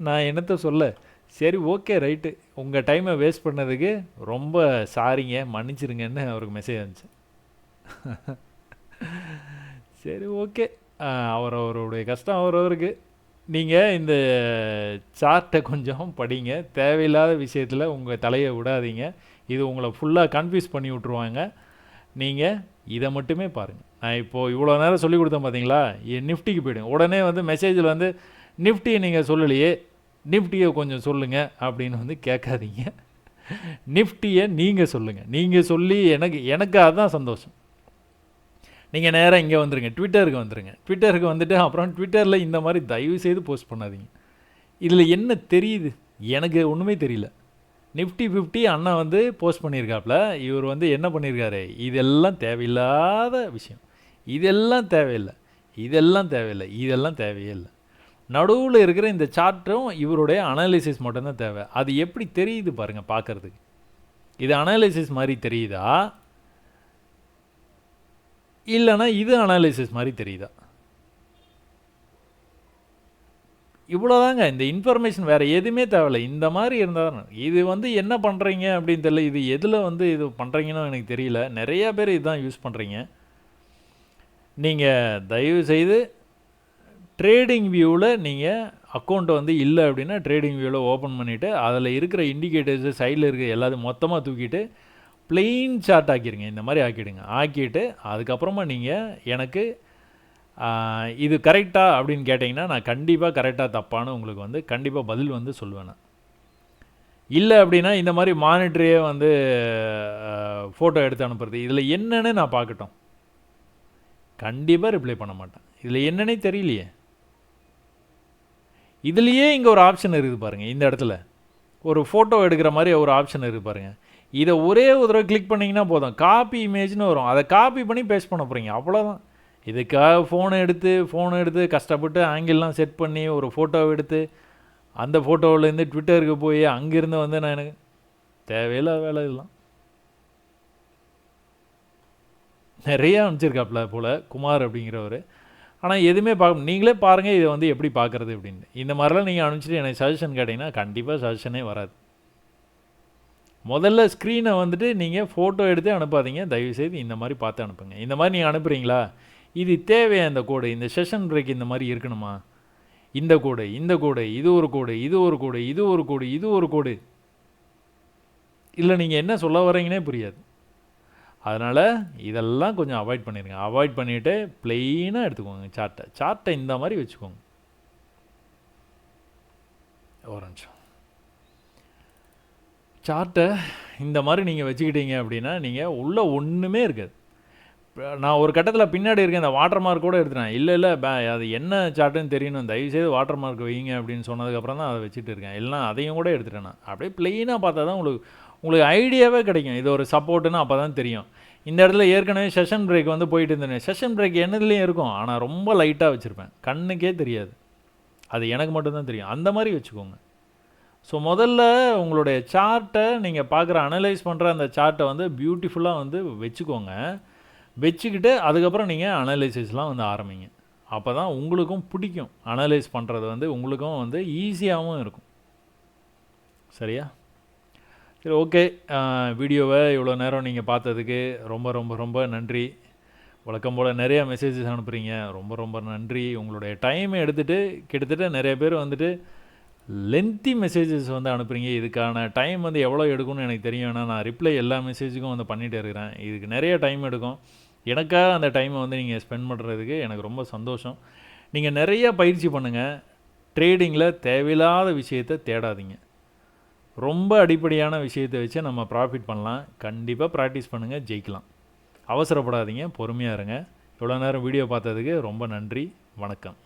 நான் என்னத்தை சொல்ல, சரி ஓகே ரைட்டு, உங்கள் டைமை வேஸ்ட் பண்ணதுக்கு ரொம்ப சாரிங்க, மன்னிச்சிருங்கன்னு அவருக்கு மெசேஜ் வந்துச்சு. சரி ஓகே, அவரவருடைய கஷ்டம் அவரவருக்கு. நீங்கள் இந்த சார்ட்டை கொஞ்சம் படிங்க, தேவையில்லாத விஷயத்தில் உங்கள் தலையை விடாதீங்க, இது உங்களை ஃபுல்லாக கன்ஃபியூஸ் பண்ணி விட்ருவாங்க. நீங்கள் இதை மட்டுமே பாருங்கள். நான் இப்போது இவ்வளோ நேரம் சொல்லி கொடுத்தேன் பார்த்தீங்களா, நிஃப்டிக்கு போய்டுங்க. உடனே வந்து மெசேஜில் வந்து நிஃப்டியை நீங்கள் சொல்லலையே, நிஃப்டியை கொஞ்சம் சொல்லுங்கள் அப்படின்னு வந்து கேட்காதீங்க. நிஃப்டியை நீங்கள் சொல்லுங்கள். நீங்கள் சொல்லி எனக்கு அதுதான் சந்தோஷம். நீங்கள் நேராக இங்கே வந்துடுங்க, ட்விட்டருக்கு வந்துடுங்க. ட்விட்டருக்கு வந்துட்டு அப்புறம் ட்விட்டரில் இந்த மாதிரி தயவு செய்து போஸ்ட் பண்ணாதீங்க. இதில் என்ன தெரியுது, எனக்கு ஒன்றுமே தெரியல. நிஃப்டி 50 அண்ணா வந்து போஸ்ட் பண்ணியிருக்காப்புல, இவர் வந்து என்ன பண்ணியிருக்காரு, இதெல்லாம் தேவையில்லாத விஷயம், இதெல்லாம் தேவையில்லை. இதெல்லாம் தேவையில்லை, இதெல்லாம் தேவையே இல்லை. நடுவில் இருக்கிற இந்த சார்ட்டும் இவருடைய அனாலிசிஸ் மட்டும்தான் தேவை. அது எப்படி தெரியுது பாருங்கள் பார்க்குறதுக்கு. இது அனாலிசிஸ் மாதிரி தெரியுதா, இல்லைன்னா இது அனாலிசிஸ் மாதிரி தெரியுதா? இவ்வளோதாங்க. இந்த இன்ஃபர்மேஷன் வேறு எதுவுமே தேவையில்லை. இந்த மாதிரி இருந்தால் தான். இது என்ன பண்ணுறீங்க அப்படின்னு தெரியல. இது எதில் இது பண்ணுறீங்கன்னு எனக்கு தெரியல. நிறையா பேர் இதுதான் யூஸ் பண்ணுறீங்க. நீங்கள் தயவுசெய்து ட்ரேடிங் வியூவில் நீங்கள் அக்கௌண்ட்டை இல்லை அப்படின்னா ட்ரேடிங் வியூவில் ஓப்பன் பண்ணிவிட்டு அதில் இருக்கிற இண்டிகேட்டர்ஸு சைடில் இருக்க எல்லாத்தையும் மொத்தமாக தூக்கிட்டு பிளெயின் சார்ட் ஆக்கிடுங்க. இந்த மாதிரி ஆக்கிடுங்க. ஆக்கிட்டு அதுக்கப்புறமா நீங்கள் எனக்கு இது கரெக்டா அப்படின்னு கேட்டிங்கன்னா நான் கண்டிப்பாக கரெக்டாக தப்பான்னு உங்களுக்கு கண்டிப்பாக பதில் சொல்லுவேன். நான் இல்லை அப்படின்னா இந்த மாதிரி மானிட்டரையே ஃபோட்டோ எடுத்து அனுப்புறது, இதில் என்னன்னு நான் பார்க்கட்டும், கண்டிப்பாக ரிப்ளை பண்ண மாட்டேன். இதில் என்னன்னே தெரியலையே. இதுலேயே இங்கே ஒரு ஆப்ஷன் இருக்குது பாருங்கள். இந்த இடத்துல ஒரு ஃபோட்டோ எடுக்கிற மாதிரி ஒரு ஆப்ஷன் இருக்குது பாருங்கள். இதை ஒரே ஒரு தடவை கிளிக் பண்ணிங்கன்னா போதும், காப்பி இமேஜ்னு வரும். அதை காப்பி பண்ணி பேஸ்ட் பண்ண போகிறீங்க, அவ்வளோதான். இதுக்காக ஃபோனை எடுத்து கஷ்டப்பட்டு ஆங்கிள்லாம் செட் பண்ணி ஒரு ஃபோட்டோவை எடுத்து அந்த ஃபோட்டோவிலேருந்து ட்விட்டருக்கு போய் அங்கேருந்து நான் எனக்கு தேவையில்லாத வேலை இதெல்லாம் நிறையா அனுப்பிச்சிருக்காப்புல போல் குமார் அப்படிங்கிறவர். ஆனால் எதுவுமே பார்க்க, நீங்களே பாருங்கள் இதை எப்படி பார்க்குறது அப்படின்னு. இந்த மாதிரிலாம் நீங்கள் அனுப்பிச்சிட்டு எனக்கு சஜஷன் கேட்டிங்கன்னா கண்டிப்பாக சஜஷனே வராது. முதல்ல ஸ்க்ரீனை நீங்கள் ஃபோட்டோ எடுத்து அனுப்பாதீங்க. தயவுசெய்து இந்த மாதிரி பார்த்து அனுப்புங்க. இந்த மாதிரி நீங்கள் அனுப்புகிறீங்களா, இது தேவையா, இந்த கோடு, இந்த செஷன் பிரேக் இந்த மாதிரி இருக்கணுமா, இந்த கோடு, இந்த கோடு, இது ஒரு கோடு, இது ஒரு கோடு, இது ஒரு கோடு, இது ஒரு கோடு, இல்லை நீங்கள் என்ன சொல்ல வரீங்கன்னே புரியாது. அதனால் இதெல்லாம் கொஞ்சம் அவாய்ட் பண்ணிடுங்க. அவாய்ட் பண்ணிவிட்டு ப்ளெயினாக எடுத்துக்கோங்க சார்ட்டை இந்த மாதிரி வச்சுக்கோங்க. ஒரு நிமிஷம். சார்ட்டை இந்த மாதிரி நீங்கள் வச்சுக்கிட்டீங்க அப்படின்னா நீங்கள் உள்ளே ஒன்றுமே இருக்காது. நான் ஒரு கட்டத்தில் பின்னாடி இருக்கேன், இந்த வாட்டர் மார்க் கூட எடுத்துட்டேன். இல்லை அது என்ன சார்ட்டுன்னு தெரியணும், தயவுசெய்து வாட்டர் மார்க் வைங்க அப்படின்னு சொன்னதுக்கப்புறம் தான் அதை வச்சுட்டு இருக்கேன். எல்லாம் அதையும் கூட எடுத்துட்டேன். நான் அப்படியே ப்ளெயினாக பார்த்தா தான் உங்களுக்கு ஐடியாவே கிடைக்கும். இது ஒரு சப்போர்ட்டுன்னு அப்போ தான் தெரியும். இந்த இடத்துல ஏற்கனவே செஷன் பிரேக் போயிட்டு இருந்தேன். செஷன் பிரேக் என்னதுலேயும் இருக்கும், ஆனால் ரொம்ப லைட்டாக வச்சுருப்பேன், கண்ணுக்கே தெரியாது. அது எனக்கு மட்டும்தான் தெரியும். அந்த மாதிரி வச்சுக்கோங்க. ஸோ முதல்ல உங்களுடைய சார்ட்டை நீங்கள் பார்க்குற அனலைஸ் பண்ணுற அந்த சார்ட்டை பியூட்டிஃபுல்லாக வச்சுக்கோங்க. வச்சுக்கிட்டு அதுக்கப்புறம் நீங்கள் அனலைசிஸ்லாம் ஆரம்பிங்க. அப்போ தான் உங்களுக்கும் பிடிக்கும். அனலைஸ் பண்ணுறது உங்களுக்கும் ஈஸியாகவும் இருக்கும். சரியா? சரி, ஓகே. வீடியோவை இவ்வளோ நேரம் நீங்கள் பார்த்ததுக்கு ரொம்ப ரொம்ப ரொம்ப நன்றி. வழக்கம் போல் நிறையா மெசேஜஸ் அனுப்புகிறீங்க, ரொம்ப ரொம்ப நன்றி. உங்களுடைய டைமை எடுத்துகிட்டு கிட்டத்தட்ட நிறைய பேர் லென்த்தி மெசேஜஸ் அனுப்புகிறீங்க. இதுக்கான டைம் எவ்வளோ எடுக்கும்னு எனக்கு தெரியும். ஏன்னா நான் ரிப்ளை எல்லா மெசேஜுக்கும் பண்ணிகிட்டே இருக்கிறேன். இதுக்கு நிறைய டைம் எடுக்கும். எனக்காக அந்த டைமை நீங்கள் ஸ்பெண்ட் பண்ணுறதுக்கு எனக்கு ரொம்ப சந்தோஷம். நீங்கள் நிறைய பயிற்சி பண்ணுங்கள். ட்ரேடிங்கில் தேவையில்லாத விஷயத்தை தேடாதீங்க. ரொம்ப அடிப்படையான விஷயத்தை வச்சு நம்ம ப்ராஃபிட் பண்ணலாம். கண்டிப்பாக ப்ராக்டிஸ் பண்ணுங்கள், ஜெயிக்கலாம். அவசரப்படாதீங்க, பொறுமையாக இருங்க. இவ்வளோ நேரம் வீடியோ பார்த்ததுக்கு ரொம்ப நன்றி. வணக்கம்.